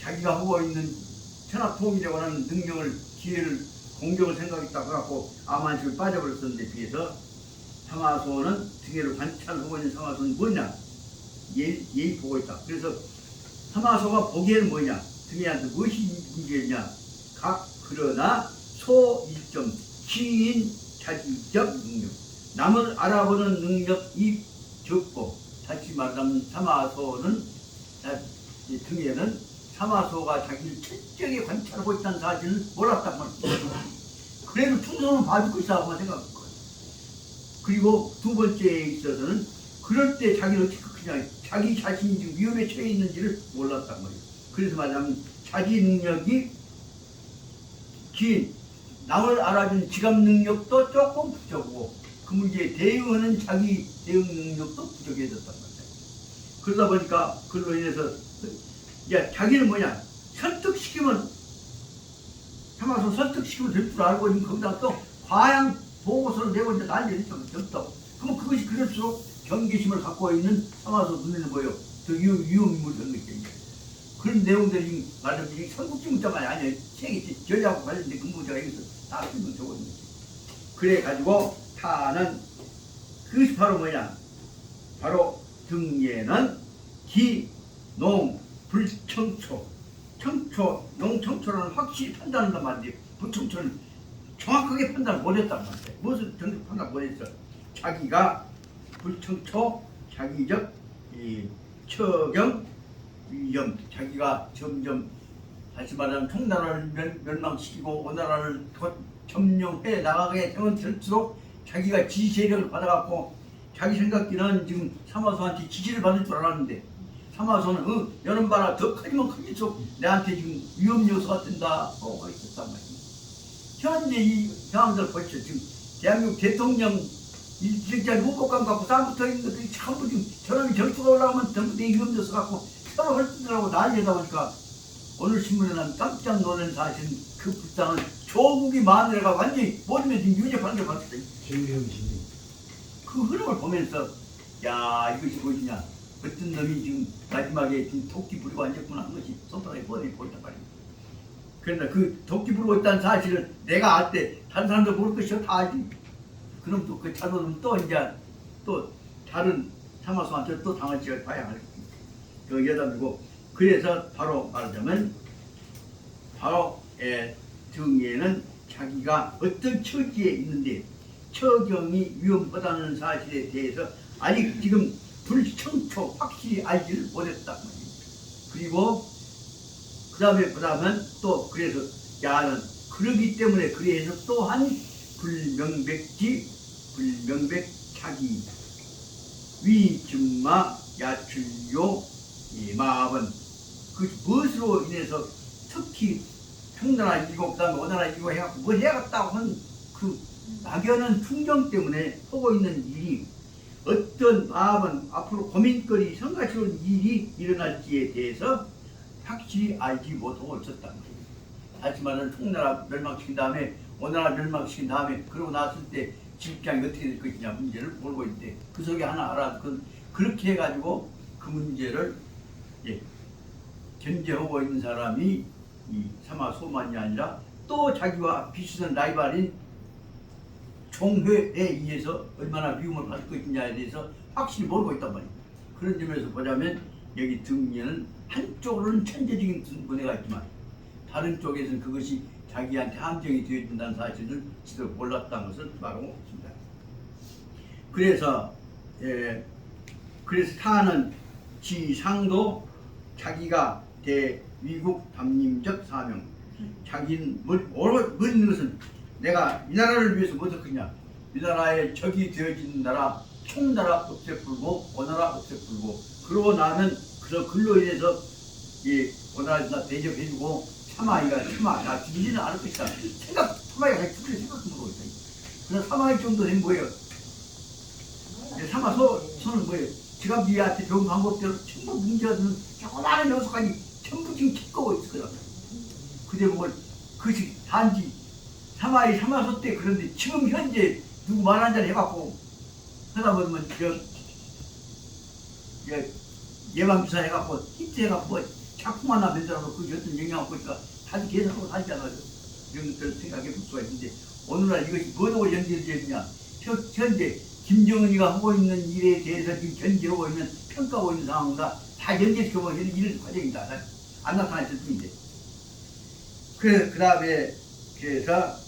자기가 하고 있는 천하통일에 관한 능력을, 기회를, 공격을 생각했다고 해갖고 암한식을 빠져버렸었는데, 비해서 사마소는 등에를 관찰하고 있는 사마소는 뭐냐, 예의 보고 있다. 그래서 사마소가 보기에는 뭐냐, 등에한테 무엇이 문제냐, 그러나 소일점 시인 자기적 능력, 남을 알아보는 능력이 적고, 다시 말하면 사마소는 등에는 사마소가 자기를 철저하게 관찰하고 있다는 사실을 몰랐단 말이야. 그래도 충성은 봐주고 있다고만 생각할 거예요. 그리고 두 번째에 있어서는 그럴 때 자기는 어떻게 그냥 자기 자신이 지금 위험에 처해 있는지를 몰랐단 말이에요. 그래서 말하자면 자기 능력이 긴, 남을 알아주는 지감 능력도 조금 부족하고, 그 문제에 대응하는 자기 대응 능력도 부족해졌단 말이에요. 그러다 보니까 그걸로 인해서 자기는 뭐냐, 사마소 설득시키면 될 줄 알고 있는 거기다 또 과양 보고서를 내고 이제 난리를 쳤다고. 그러면 그것이 그럴수록 경계심을 갖고 있는 사마소 눈에는 뭐예요? 더 위험인물이 되는 거죠. 그런 내용들이 지금 말하자면 삼국지 문자만이 아니에요. 세계 전략하고 관련된 그 문제가 여기서 다 쓰면 좋거든요. 그래가지고 타는 그것이 바로 뭐냐? 바로 등예는 기, 농, 불청초, 농청초라는 확실히 판단한단 말이지. 불청초는 정확하게 판단을 못했단 말이에요. 무엇을 정확히 판단 못했어? 자기가 불청초, 자기적 처경, 위험, 자기가 점점 다시 말하면 총나라를 멸망시키고 오나라를 점령해 나가게 되면 될수록 자기가 지시력을 받아갖고 자기 생각기는 지금 사마소한테 지시를 받을 줄 알았는데, 사마소는 여름 봐라 더 커지면 클수록 내한테 지금 위험 요소가 된다 하고 있었단 말이에요. 현재 이 상황들 보시죠. 지금 대한민국 대통령 일직자리 후보감 갖고 싸붙어 있는 것들이 전부 지금 저놈이 정수가 올라가면 전부 내 위험 요소 갖고 서로 헐뜯으라고 난리다 보니까 오늘 신문에 난 깜짝 놀란 사실, 그 불쌍한 조국이 마누라가 완전히 모든 지금 유죄받는 걸 봤어요. 그 흐름을 보면서 이것이 무엇이냐, 어떤 놈이 지금 마지막에 지금 토끼 부리고 앉았구나 하는 것이 손바닥에 뻔히 보인단 말이에요. 그러나 그 도끼 부르고 있다는 사실을 내가 알 때 다른 사람도 모를 것이요 다 알지. 그럼 또 그 잘못은 또 이제 또 다른 사마소한테 또 당할지 봐야 할 그 여담이고 그래서 바로 말하자면 바로 등에는 자기가 어떤 처지에 있는데 처경이 위험하다는 사실에 대해서 아직 지금 불청초 확실히 알지를 못했단 말이에요. 그리고 그 다음에 또 그래서 야는 그러기 때문에 그래서 또한 불명백지 불명백자기 위증마 야출요 마음은 그 무엇으로 인해서 특히 청나라 이고 그다음에 오나라 이고 해갖고 뭐 해야겠다고 하는 그 막연한 충정 때문에 하고 있는 일이 어떤 마음은 앞으로 고민거리 성가스러운 일이 일어날지에 대해서 확실히 알지 못하고 있었단 말이에요. 다시 말하면 청나라 멸망시킨 다음에 오나라 멸망시킨 다음에 그러고 났을 때 집장이 어떻게 될 것이냐 문제를 몰고 있는데 그 속에 하나 알아 그렇게 해가지고 그 문제를 견제하고 있는 사람이 이 사마소만이 아니라 또 자기와 비슷한 라이벌인 종회에 의해서 얼마나 미움을 받을 것이냐에 대해서 확실히 모르고 있단 말이에요. 그런 점에서 보자면 여기 등에는 한쪽으로는 천재적인 분해가 있지만 다른 쪽에서는 그것이 자기한테 함정이 되어진다는 사실을 지도 몰랐다는 것을 말하고 있습니다. 그래서 타는 지상도 자기가 대위국 담림적 사명 자기는 있는 것은 내가 이 나라를 위해서 뭐 했겠냐 이 나라의 적이 되어진 나라 총나라 없애풀고 오나라 없애풀고 그러고 나면 그로 인해서 이 오나라 대접해주고 사마이가 나 죽이지는 않을 것이다 사마이가 자기 죽일 생각도 못하고 있다. 그래서 사마이 정도 된 거예요. 사마소는 뭐예요? 지가 니한테 배운 방법대로 전부 문제가 되는 조그마한 녀석까지 전부 지금 키꺼고 있을 거다. 그대 보면 그것이 단지 사마소 때 그런데 지금 현재 누구 말 한잔 해갖고 하다 보면 예방주사 해갖고 히트해갖고 작품 하나 만들어서 그 어떤 영향을 보니까 다시 계속하고 다니잖아요. 이런 것들을 생각해 볼 수가 있는데 오늘날 이것이 뭐로 연결되느냐 현재 김정은이가 하고 있는 일에 대해서 지금 견제하고 있는 평가하고 있는 상황과 다 연결시켜보면 이런 과정이다. 안 나타났을 뿐인데. 그 다음에 그래서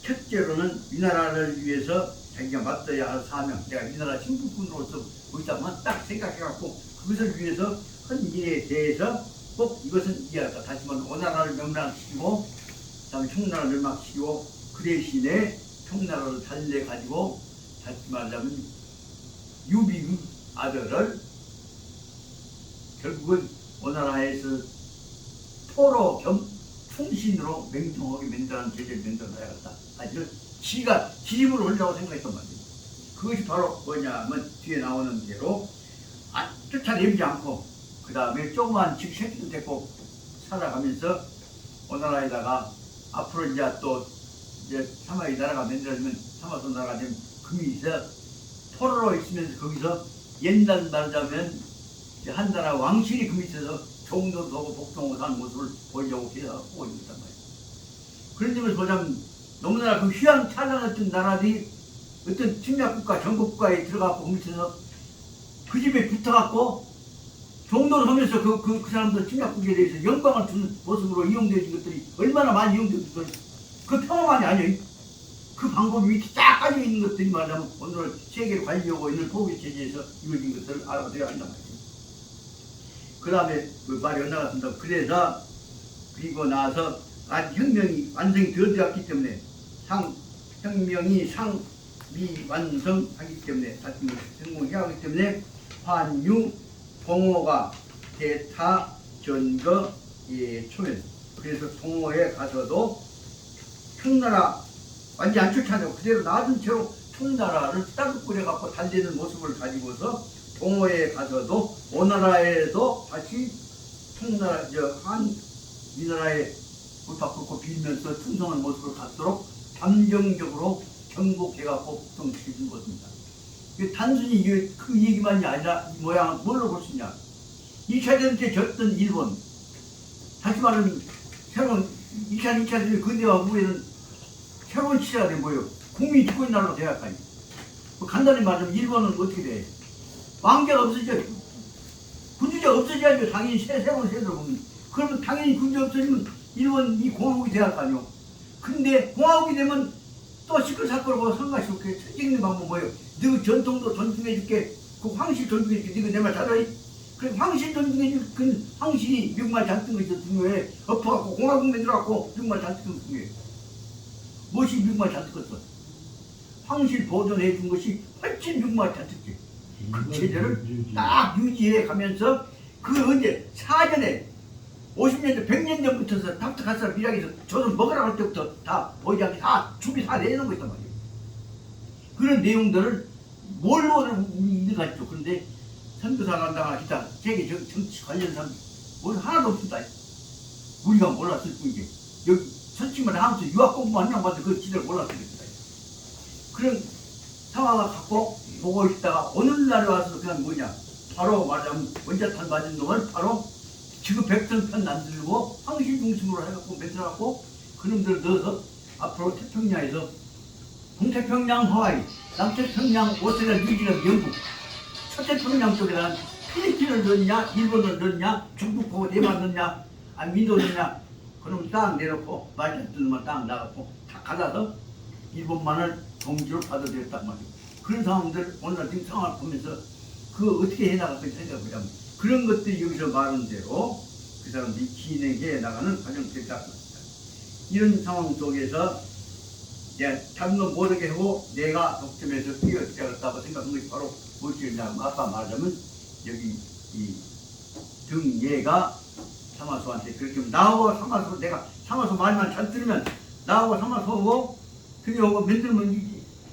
첫째로는 이 나라를 위해서 자기가 맡아야 할 사명 내가 이 나라 신부꾼으로서 보이다만 딱 생각해갖고 그것을 위해서 한 일에 대해서 꼭 이것은 이해할까. 다시 말하면 오나라를 멸망시키고 그 다음에 청나라를 멸망시키고 그 대신에 청나라를 달래가지고 다시 말하자면 유비의 아들을 결국은 오나라에서 포로 겸 충신으로 맹통하게 만들어는 제재를 만들어야겠다. 아주 지가 지림을 올리라고 생각했단 말이에요. 그것이 바로 뭐냐면 뒤에 나오는 대로 쫓아내지 않고 그 다음에 조그만 집 새끼도 데리고 살아가면서 오나라에다가 앞으로 이제 사마이 나라가 만들어지면 사마소 나라가 되면 금이 있어 포로로 있으면서 거기서 옛날 말하자면 한 나라 왕실이 금이 있어서 종도도 하고 복종을 하는 모습을 보이려고 하고 있단 말이에요. 그런 점에서 보자면 너무나 그 휘황찬란했던 나라들이 어떤 침략국가, 전국국가에 들어가고 그 밑에서 그 집에 붙어갖고 종도를 하면서 그 사람들 침략국에 대해서 영광을 주는 모습으로 이용되어진 것들이 얼마나 많이 이용되어진 것들이 그 평화만이 아니에요. 그 방법이 밑에 쫙 깔려 있는 것들이 말하자면 오늘 세계를 관리하고 있는 포기 체제에서 이루어진 것들을 알아둬야 한단 말이에요. 그 다음에 그 말이 엇나갔습니다. 그래서 그리고 나서 아직 혁명이 완성이 더 되었기 때문에 혁명이 상미완성하기 때문에 다시 성공해야 하기 때문에 환유 동호가 대타 전거 초면 그래서 동호에 가서도 청나라 완전 안 쫓아내고 그대로 놔둔 채로 청나라를 따뜻 뿌려갖고 달리는 모습을 가지고서 동호에 가서도 오나라에도 다시 청나라 이 나라에 불타 꿇고 빌면서 충성한 모습을 갖도록 감정적으로 정복해갖고 복종시킨 것입니다. 단순히 그 얘기만이 아니라 이 모양은 뭘로 볼 수 있냐? 2차 대전 때 졌던 일본 다시 말하면 새로운 2차 대전 근대화 후에는 새로운 시대가 된 거예요. 국민이 주권 나라로 돼야 할 거 아니에요. 간단히 말하면 일본은 어떻게 돼? 왕자가 없어져. 군주제가 없어져야죠. 당연히 새로운 세대로 보면. 그러면 당연히 군주 없어지면 일본 이 공화국이 돼야 할 거 아니에요. 근데 공화국이 되면 또 시끌사끌하고 상관이 없게 천직는 방법 뭐예요? 너 전통도 존중해줄게. 그 황실 존중해줄게. 너가 내 말 잘해. 그래 황실 존중해줄 그 황실이 미국말 잘 쓰는 것이 중요해. 엎어갖고 공화국 만들어갖고 미국말 잘 쓰는 것이 중요해. 무엇이 미국말 잘 듣겠어? 황실 보존해 준 것이 훨씬 미국말 잘 듣지. 그 체제를 딱 유지해 가면서 그 언제 사전에 50년 전, 100년 전부터 닥터가서 미락에서 저도 먹으라고 할 때부터 다 보이지 않게 다 준비 다 내놓은 거 있단 말이에요. 그런 내용들을 뭘로 읽어갔죠. 그런데 선교사 간다거나 기타 세계 정치 관련 사람 뭘 하나도 없습니다. 우리가 몰랐을 뿐이지. 여기 선치만 하면서 유학 공부 한 명밖에 그 지대를 몰랐을 겁니다. 그런 상황을 갖고 보고 있다가 오늘날에 와서 그냥 뭐냐 바로 말하자면 원자탄 맞은 놈을 바로 지금 백선편 만들고 황실 중심으로 해갖고 만들어갖고 그놈들 넣어서 앞으로 태평양에서 동태평양 하와이, 남태평양 오스트레일리아, 뉴질랜드, 영국 서태평양 쪽에다가 필리핀을 넣느냐 일본을 넣느냐 중국 보고 대만 넣느냐 아니면 인도 넣느냐 그럼 딱 내놓고 말이 안 듣는 놈만 딱 나가고 다 갈라서 일본만을 동지로 받아들였단 말이에요. 그런 상황들 오늘 지금 상황을 보면서 그 어떻게 해나갈까 생각해보자면 그런 것들이 여기서 말한 대로 그 사람들이 진행해 나가는 과정이 됐다. 이런 상황 속에서 내가 잠도 모르게 하고 내가 독점해서 뛰어들었다고 생각한 것이 바로 무엇이냐면 아까 말하자면 여기 이 등예가 사마소한테 그렇게 나하고 사마소 내가 사마소 말만 잘 들으면 나하고 사마소하고 등예하고 만들면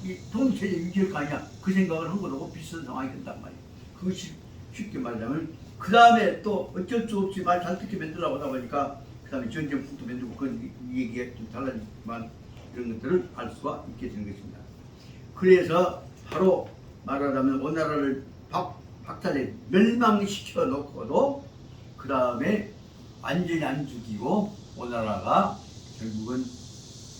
이 통체제 유지할 거 아니야. 그 생각을 한 거하고 비슷한 상황이 된단 말이야. 그것이 쉽게 말하자면 그 다음에 또 어쩔 수 없이 말 잘 듣게 만들라고 하다 보니까 그 다음에 전쟁풍도 만들고 그건 얘기가 좀 달라지지만 이런 것들을 알 수가 있게 되는 것입니다. 그래서 바로 말하자면 오나라를 박탈해 멸망시켜 놓고도 그 다음에 완전히 안 죽이고 오나라가 결국은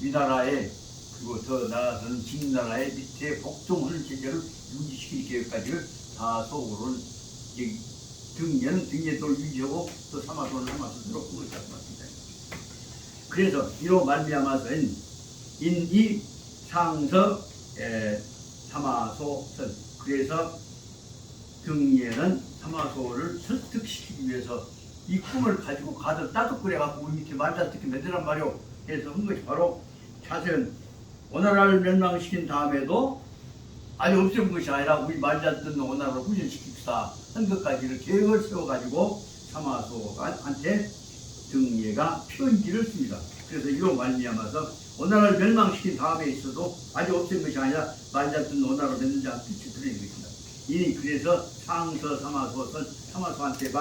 위나라에 그리고 더 나아가서는 진나라의 밑에 복종하는 체제를 유지시킬 계획까지를 다 속으로는 등예는 등예도를 유지하고 또 사마소는 사마소대로 꿈을 짰던 것 같습니다. 그래서 이로 말미암아서는 인이 상서 사마소선 그래서 등예는 사마소를 설득시키기 위해서 이 꿈을 가지고 가득 따뜻거려갖고 우리 밑에 말자 듣게 만들란 말이오. 그래서 한 것이 바로 자세는 오나라를 멸망시킨 다음에도 아니 없애는 것이 아니라 우리 말자 듣는 오나라를 후전시킵시다 한 것까지를 계획을 세워가지고 사마소한테 등예가 편지를 씁니다. 그래서 이로 말미암아서 오나라를 멸망시킨 다음에 있어도 아직 없앤 것이 아니라 말자 듣는 오나라를 맺는지 않은 뜻이 들어있는 것입니다. 이니 그래서 상서 사마소한테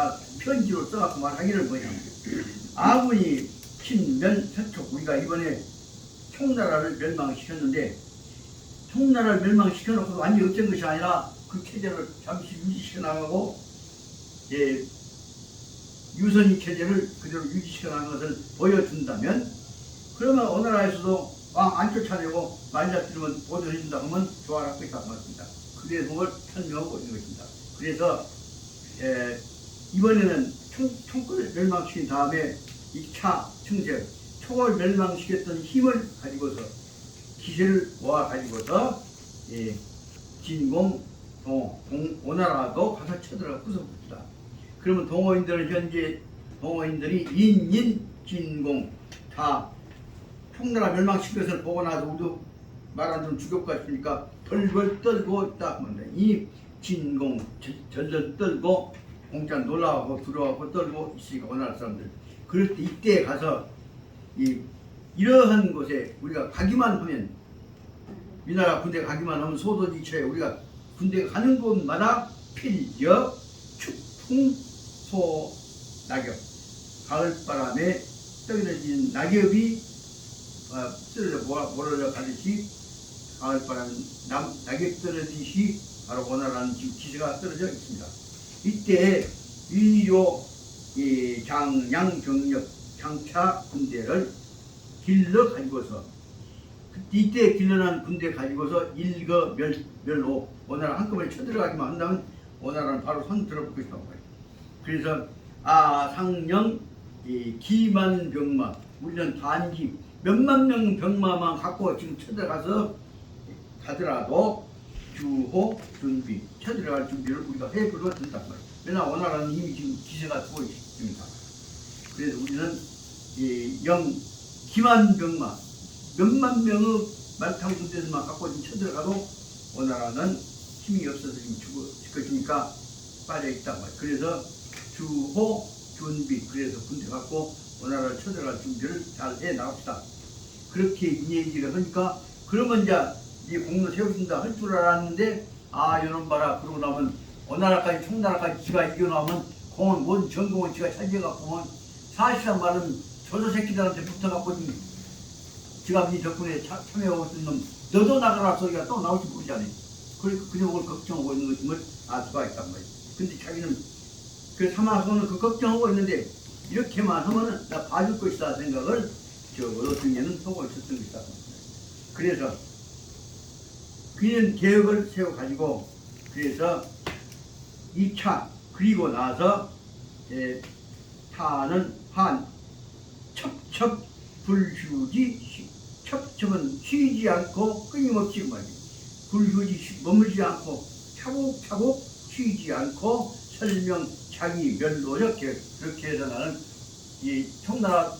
편지로 써갖고 말하기를 뭐냐면 아군이 친면 서촉 우리가 이번에 총나라를 멸망시켰는데 총나라를 멸망시켜놓고도 완전히 없앤 것이 아니라 그 체제를 잠시 유지시켜 나가고 유선인 체제를 그대로 유지시켜 나가는 것을 보여준다면 그러면 오나라에서도 왕 안 쫓아내고 말자 들으면 보존해준다 하면 좋아할 것이다 맞습니다. 그 대목을 설명하고 있는 것입니다. 그래서 이번에는 총을 멸망시킨 다음에 2차 청색 총을 멸망시켰던 힘을 가지고서 기세를 모아 가지고서 진공 오나라도 가서 쳐들어가 부숴봅시다. 그러면 동호인들은 현재 동호인들이 인인 진공 다 총나라 멸망시킨 것을 보고 나서 우리도 말 안 들으면 죽을 것 같으니까 벌벌 떨고 있다 하면 이 진공 절절 떨고 공짜 놀라고 두려워하고 떨고 있으니까 오나라 사람들 그럴 때 이때 가서 이러한 곳에 우리가 가기만 하면 위나라 군대 가기만 하면 소도지처에 우리가 군대 가는 곳마다 필적 축풍 소낙엽 가을바람에 떨어진 낙엽이 쓰러져 몰아져 가듯이 가을바람 낙엽 떨어지듯이 바로 오나라는 지금 기세가 떨어져 있습니다. 이때 위료 장양 병력 장차 군대를 길러 가지고서 이때 길러난 군대 가지고서 일거멸로 오나라 한꺼번에 쳐들어가기만 한다면 오나라는 바로 손 들어볼 것이라고 해요. 그래서 상령 기만병마 우리는 단기 몇만 명 병마만 갖고 지금 쳐들어가서 가더라도 주호 준비 쳐들어갈 준비를 우리가 해보려고 든단 말이에요. 왜냐 오나라는 이미 지금 기세가 두고 있습니다. 그래서 우리는 영 기만병마 몇만 명의 말타고 군대들만 갖고 지금 쳐들어가도 오나라는 힘이 없어서 지금 죽을 것이니까 빠져있단 말이에요. 그래서 주호 준비 그래서 군대 갖고 오나라를 쳐들어갈 준비를 잘 해 나갑시다. 그렇게 이 얘기를 하니까 그러면 이제 이 공로 세워준다 할 줄 알았는데 요놈 봐라 그러고 나면 오나라까지 청나라까지 지가 이겨나오면 공은 원 전공은 지가 차지해갖고 사실상 말은 조조 새끼들한테 붙어갖고 지가 이 덕분에 참여하고 있는 놈 너도 나가라 소리가 또 나올지 모르잖아요. 그러니까 그놈을 걱정하고 있는 것임을 알 수가 있단 말이에요. 근데 자기는 그 사마소는 그 걱정하고 있는데 이렇게만 하면은 나 봐줄 것이다 생각을 저 어등에는 하고 있었던 것이다. 그래서 그는 계획을 세워가지고 그래서 2차 그리고 나서 타는 한 첩첩 불휴지 첩첩은 쉬지 않고 끊임없이 말이에요. 불휴지 머물지 않고 차곡차곡 쉬지 않고 설명 자기 멸로력 그렇게 해서 나는 이 청나라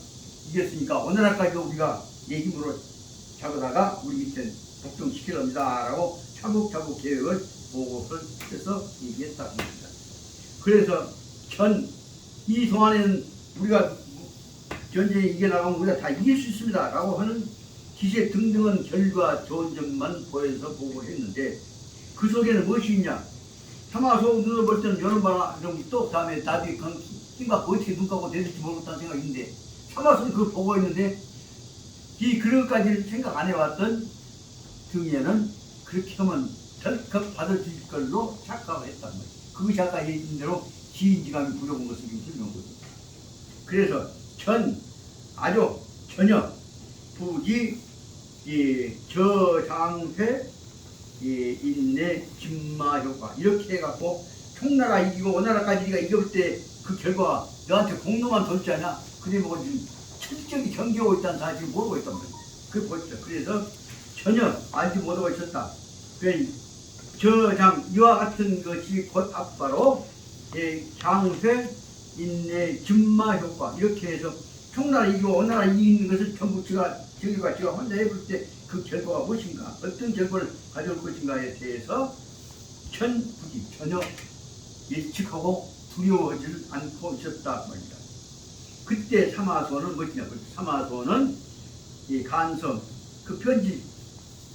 이겼으니까 오나라까지 우리가 내 힘으로 잡아다가 우리 밑에 복종시키렵니다 라고 차곡차곡 계획을 보고를 해서 얘기했다고 합니다. 그래서 이 동안에는 우리가 전쟁에 이겨나가면 우리가 다 이길 수 있습니다 라고 하는 기세 등등한 결과 좋은 점만 보여서 보고했는데 그 속에는 무엇이 있냐. 사마소 눈을 볼 때는 여름 바라 이러면 또 다음에 나중에 힘과 어떻게 눈 감고 되는지 모르겠다는 생각이 있는데 사마소는 그걸 보고 있는데 이 그릇까지는 생각 안 해왔던 등에는 그렇게 하면 덜컥 받아들일 걸로 착각을 했단 말이에요. 그것이 아까 얘기한 대로 지인지감이 부려본 것을 설명한 거죠. 그래서 아주 전혀 부지 저장회 인내 진마 효과 이렇게 해갖고 총나라 이기고 오나라까지 네가 이겨볼 때 그 결과 너한테 공로만 돌지 않냐. 그래 보고 지금 철저히 경계하고 있다는 사실을 모르고 있단 말이에요. 그걸 보시죠. 그래서 전혀 알지 못하고 있었다. 저장 이와 같은 것이 곧 앞바로 장회 인내 진마 효과 이렇게 해서 총나라 이기고 오나라 이기는 것을 전부 제가 혼자 해볼 때 그 결과가 무엇인가 어떤 결과를 가져올 것인가에 대해서 부지 전혀 예측하고 두려워하지 않고 있었다 말입니다. 그때 사마소는 무엇이냐. 사마소는 이 간성 그 편지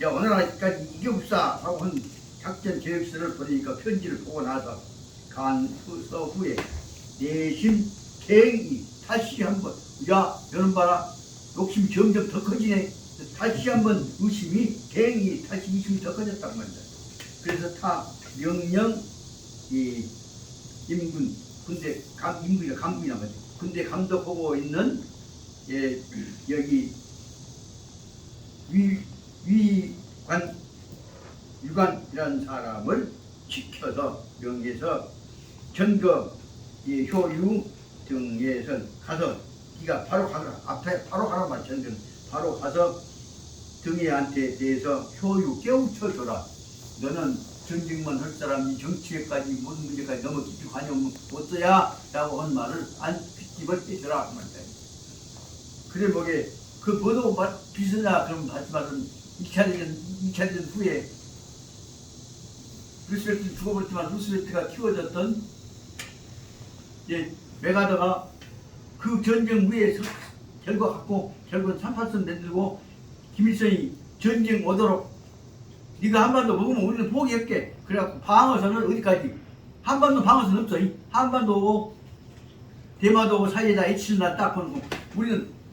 야 오나라까지 이겨봅시다 하고 한 작전 계획서를 보내니까 편지를 보고 나서 간서 후에 내심 갱이 다시 한번 야 여름 봐라 욕심이 점점 더 커지네. 다시 한번 의심이 더 커졌단 말이다. 그래서 명령 임군 군대 임군이나 말이야. 군대 감독하고 있는 여기 유관이라는 사람을 지켜서 명예서 전거 효유 등에서 가서 네가 바로 가라 앞에 바로 가라 말 전거 바로 가서 등에한테 대해서 효유 깨우쳐줘라. 너는 전쟁만 할 사람이 정치에까지 모든 문제까지 너무 깊이 관여하면 어떠야? 라고 한 말을 안 핏집을 떼더라. 그래 뭐게 그 보도 비슷하냐 그럼 하지 말은 2차전 후에 루스벨트 죽어버렸지만 루스벨트가 키워졌던 메가더가 그 전쟁 후에 결과 갖고 결국은 3·8선 만들고 김일성이 전쟁 오도록 네가 한반도 먹으면 우리는 포기할게. 그래갖고 방어선을 어디까지 한반도 방어선 없어. 한반도 오고 대마도 오고 사이에다 H선을 딱 보는 거.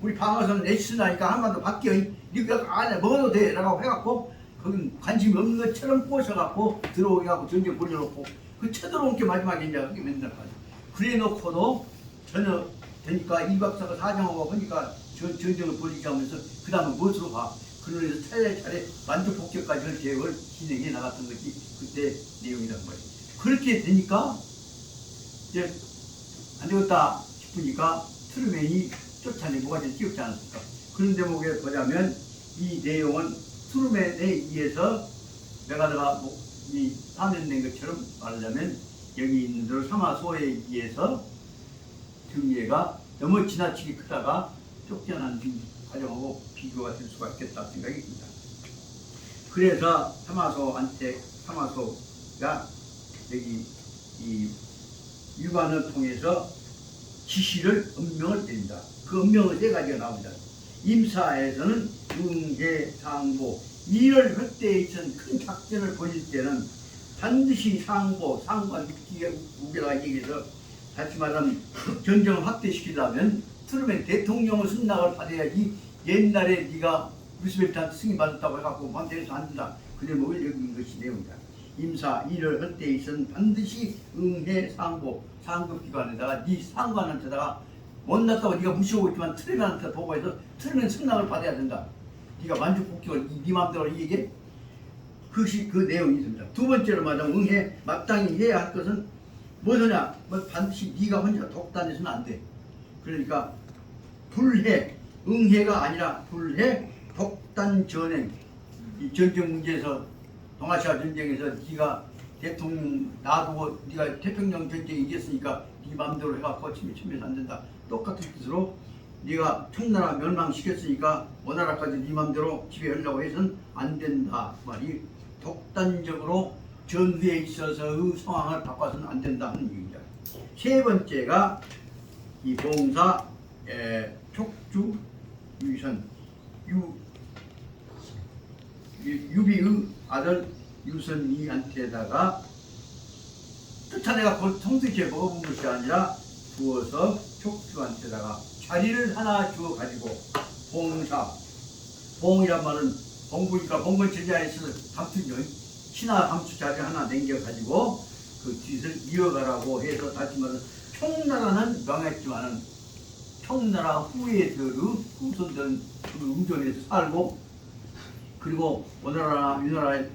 우리 방어선은 H선이니까 한반도 바뀌어. 네가 안에 먹어도 돼 라고 해갖고 거긴 관심이 없는 것처럼 꼬셔갖고 들어오게 하고 전쟁 벌려놓고 그 쳐들어온 게 마지막에 이제 그게 맨날 가지. 그래 놓고도 전혀 되니까 이 박사가 사정하고 하니까 전쟁을 벌이게 하면서 그 다음에 무엇으로 가? 그러면서 차례차례 만주폭격까지 할 계획을 진행해 나갔던 것이 그때 내용이란 말이에요. 그렇게 되니까 이제 안 되겠다 싶으니까 트루맨이 쫓아내고 가지 찍었지 않았습니까? 그런 대목에 보자면 이 내용은 트루맨에 의해서 내가 이 파면된 것처럼 말하자면 여기 있는 대로 사마소에 의해서 등예가 너무 지나치게 크다가 쫓겨난 과정하고 비교가 될 수가 있겠다 생각이 듭니다. 그래서 사마소가 여기 이 유관을 통해서 지시를 음명을 드린다. 그 음명은 세 가지가 나옵니다. 임사에서는 응해상보 일을 할 때에 있는 큰 작전을 벌일 때는 반드시 상관 무게가 얘기해서 다시 말하면 전쟁을 확대시키려면 트루맨 대통령의 승낙을 받아야지 옛날에 네가 루스벨트한테 승인 받았다고 해갖고 반대해서 안 된다. 그 대목을 여긴 것이 내용이다. 임사 일을 할 때 있어는 반드시 응해상보 상급기관에다가 네 상관한테다가 못났다고 네가 무시하고 있지만 트루맨한테 보고해서 트루맨 승낙을 받아야 된다. 네가 만주폭격을 네 맘대로 얘기해. 그것이 그 내용이 있습니다. 두 번째로 말하면 마땅히 해야 할 것은 뭐냐? 반드시 네가 혼자 독단해서는 안 돼. 그러니까 불해, 응해가 아니라 불해 독단 전행. 이 전쟁 문제에서 동아시아 전쟁에서 네가 대통령 놔두고 네가 태평양 전쟁에 이겼으니까 네 맘대로 해갖고 침해서 안 된다. 똑같은 뜻으로 네가 청나라 멸망시켰으니까 오나라까지 네 맘대로 지배하려고 해서는 안 된다. 말이 독단적으로 전후에 있어서의 상황을 바꿔서는 안 된다 하는 얘기입니다. 세 번째가 이 봉사 촉주 유선 유비의 아들 유선이한테다가 쫓아내가 곧 성스럽게 먹어본 것이 아니라 부어서 촉주한테다가 자리를 하나 주어 가지고 봉이란 말은 봉부니까 봉건 제자에 있어서 감투죠. 신하 감투 자리 하나 남겨 가지고 그 뒤를 이어가라고 해서 다시 말하면 청나라는 명했지만은 청나라 후예들의 후손들은 그 음정에서 살고 그리고 오나라나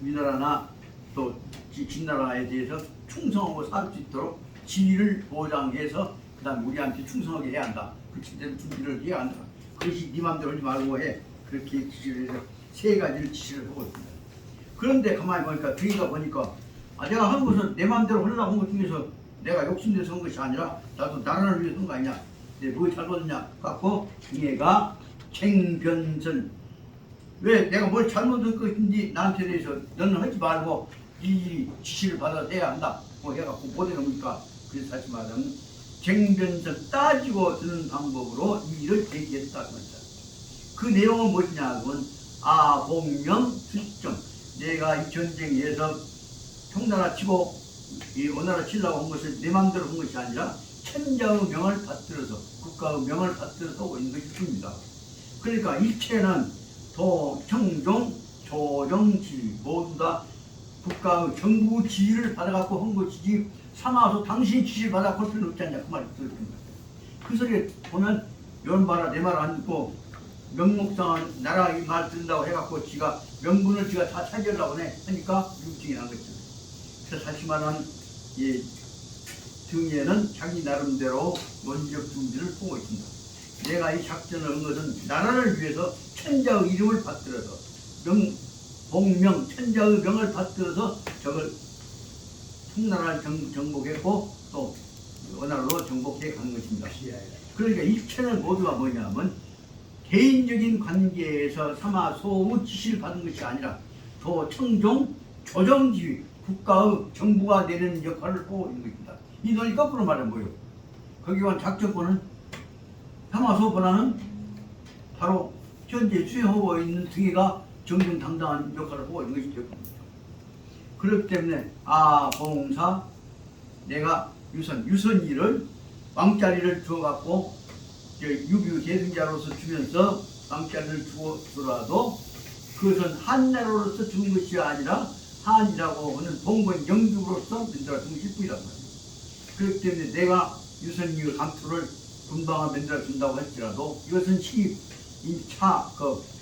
위나라나 또 진나라에 대해서 충성하고 살 수 있도록 지위를 보장해서 그 다음에 우리한테 충성하게 해야 한다. 그 준비를 해야 한다. 그것이 네 맘대로 하지 말고 해. 그렇게 지시를 해서 세 가지를 지시를 하고 있습니다. 그런데 가만히 보니까 등이가 보니까 내가 한 것은 내 맘대로 하려고 한 것 중에서 내가 욕심내서 한 것이 아니라 나도 나라를 위해서 한 거 아니냐. 내가 뭐 잘못했냐 갖고 등이가 쟁변설 왜 내가 뭘 잘못한 것인지 나한테 대해서 너는 하지 말고 이 지시를 받아서 해야 한다. 뭐 해갖고 못해놓으니까 그래서 다시 말하면 쟁변설 따지고 드는 방법으로 이 일을 제기했다. 그 내용은 무엇이냐 하면 아봉명 수정 내가 이 전쟁에서 청나라 치고 이 오나라 치려고 한 것을 내 마음대로 한 것이 아니라 천자의 명을 받들어서 국가의 명을 받들어서 하고 있는 것이 줍니다. 그러니까 일체는 도, 청종, 조정지 모두 다 국가의 정부 지휘를 받아갖고 한 것이지 삼아서 당신 지시를 받아갖고 할 필요는 없지 않냐 그 말이 들었습니다. 그 소리에 보면 이런 말아 내 말 안 듣고 명목상은 나라 이 말 듣는다고 해갖고 지가 명분을 지가 다 차지하려고 하니까 유증이 난 거죠. 그래서 다시 말하면 이 등에는 자기 나름대로 원적 준비를 하고 있습니다. 내가 이 작전을 한 것은 나라를 위해서 천자의 이름을 받들어서 복명 천자의 명을 받들어서 저걸 청나라를 정복했고 또 원나라로 정복해 가는 것입니다. 그러니까 일체는 모두가 뭐냐면 개인적인 관계에서 사마소의 지시를 받은 것이 아니라 도 청종 조정지휘 국가의 정부가 내리는 역할을 하고 있는 것입니다. 이 논리 거꾸로 말하면 뭐예요? 거기와 작전권은 사마소보다는 바로 현재 수행하고 있는 등이가 정정당당한 역할을 하고 있는 것이 되겁니다. 그렇기 때문에 봉사 내가 유선이를 왕자리를 주어갖고 유비 계승자로서 주면서 왕자리를 주어더라도 그것은 한나라로서 주는 것이 아니라 한이라고 하는 봉건 영주로서 민들어 준 것일 뿐이란 말이에요. 그렇기 때문에 내가 유선이의 감투를 군방을 만들어 준다고 할지라도 이것은 시, 차,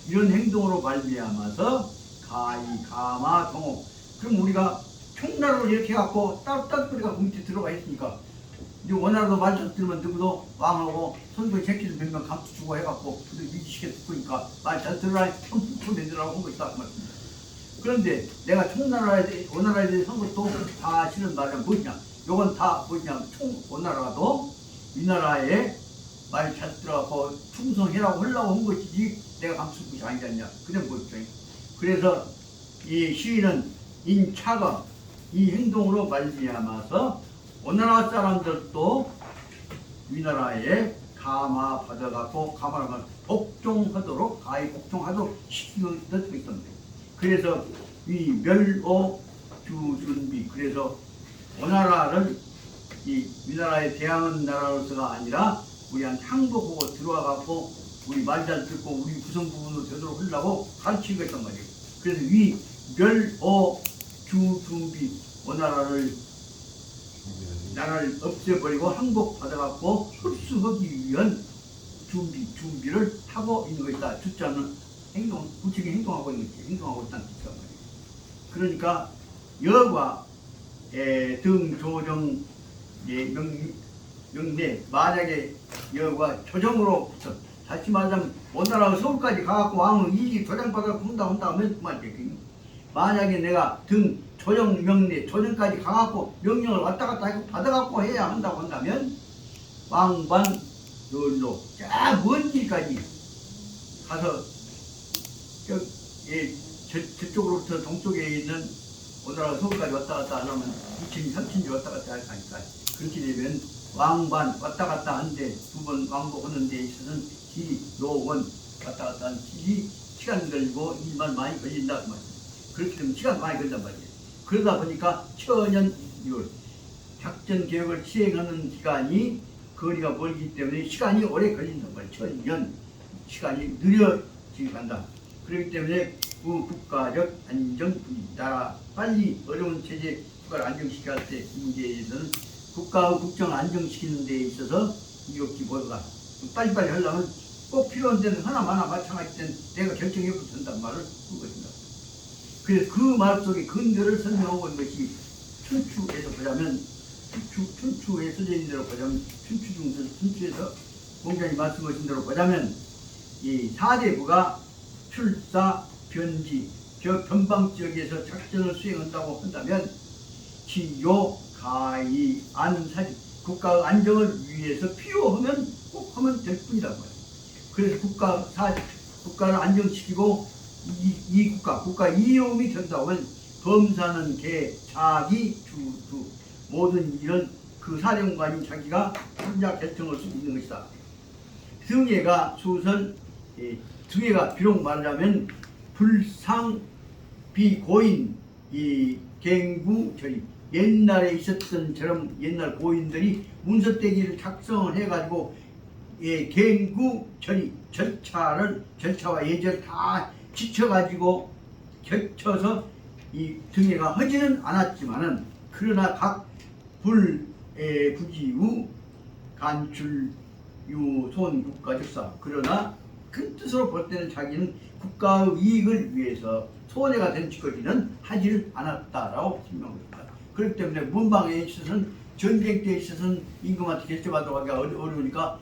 이런 행동으로 말미암아서 가이, 가마, 동호. 그럼 우리가 총나라로 이렇게 해갖고 따뜻거리가 그 밑에 들어가 있으니까 이제 원하라도 말잘 들으면 누구도 왕하고 손도 제끼를 몇명 감투주고 해갖고 미지시게 듣고니까 말 잘 들으라 펌프 만들라고 한 것이다. 그런데 내가 총나라에 원나라에 대해서 한 것도 다 실은 말은 뭐냐? 요건 다 뭐냐? 원나라도 이 나라에 말 잘 들어갖고 충성해라고 하려고 한 것이지 내가 감출 것이 아니잖냐. 그래 뭐죠? 그래서 이 시인은 인차가 이 행동으로 말미암아서 원나라 사람들도 위나라에 가마 받아갖고 가마를 복종하도록 가히 복종하도록 시키는 듯 있던데. 그래서 이 멸오 주준비 그래서 원나라를 이 위나라에 대항하는 나라로서가 아니라 우리한테 항복하고 들어와갖고 우리 말 잘 듣고 우리 구성 부분으로 되도록 하려고 가르치고 있단 말이에요. 그래서 위 멸오 주준비 원나라를 나라를 없애버리고 항복받아갖고 흡수하기 위한 준비를 하고 있는 것이다. 주자는 행동, 구체적인 행동하고 있는 것이 행동하고 있다는 뜻이란 말이에요. 그러니까 여과 등조정 명내 만약에 여과 조정으로부터 다시 말하자면 원나라 서울까지 가갖고 왕은 이 조장받아서 한다 하면 그만이지. 만약에 내가 등 조정 명례 조정까지 가갖고 명령을 왔다 갔다 하고 받아갖고 해야 한다고 한다면 왕반 열로 먼 길까지 가서 저쪽으로부터 동쪽에 있는 오늘날 서울까지 왔다 갔다 안 하면 2천, 3천지 왔다 갔다 할 거니까 그렇게 되면 왕반 왔다 갔다 하는데 두 번 왕복하는 데 있어서는 길이 노원 왔다 갔다 하는 길이 시간 걸리고 일만 많이 걸린다 그 말이에요. 그렇게 되면 시간 많이 걸린단 말이에요. 그러다 보니까 천년 6월 작전 계획을 시행하는 기간이 거리가 멀기 때문에 시간이 오래 걸린단 말이에요. 천년 시간이 느려지게 간다. 그렇기 때문에 국가적 안정 분위 나라 빨리 어려운 체제 국가를 안정시켜야 할 때 이 문제에 대해서는 국가의 국정을 안정시키는 데 있어서 이렇게 뭐가 빨리빨리 하려면 꼭 필요한 데는 하나마나 마찬가지 때는 내가 결정해도 된다는 말을 한 것입니다. 그래서 그 말 속에 근거를 설명하고 있는 것이 춘추에서 보자면 춘추에 써져 있는 대로 보자면 춘추에서 공자님 말씀하신 대로 보자면 이 4대부가 출사, 변지, 저 변방 지역에서 작전을 수행한다고 한다면 지요, 가히, 안사지 국가의 안정을 위해서 필요하면 꼭 하면 될 뿐이란 말이에요. 그래서 국가를 안정시키고 이 국가 이용이 된다고 하면 범사는 개, 자기, 주 모든 일은 그 사령관인 자기가 혼자 결정할 수 있는 것이다. 등예가 수선 등예가 비록 말하자면 불상 비고인 이 갱구절이 옛날에 있었던 처럼 옛날 고인들이 문서떼기를 작성을 해가지고 갱구절이 절차와 예절 다 지쳐가지고 겹쳐서 이 등예가 하지는 않았지만은 그러나 각 부지우 간출 유손 국가적사 그러나 큰 뜻으로 볼 때는 자기는 국가의 이익을 위해서 손해가 된 짓거리는 하지를 않았다라고 설명합니다. 그렇기 때문에 문방에 있어서는 전쟁 때 있어서는 임금한테 결제받으러 가기가 어려우니까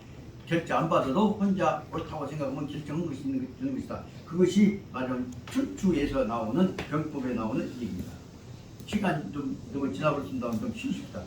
결제 안 받아도 혼자 옳다고 생각하면 결정한 것이 있는 것이다. 그것이 말하자면 춘추에서 나오는 병법에 나오는 얘기입니다. 시간 좀 너무 지나버렸습니다. 좀 쉬십시다.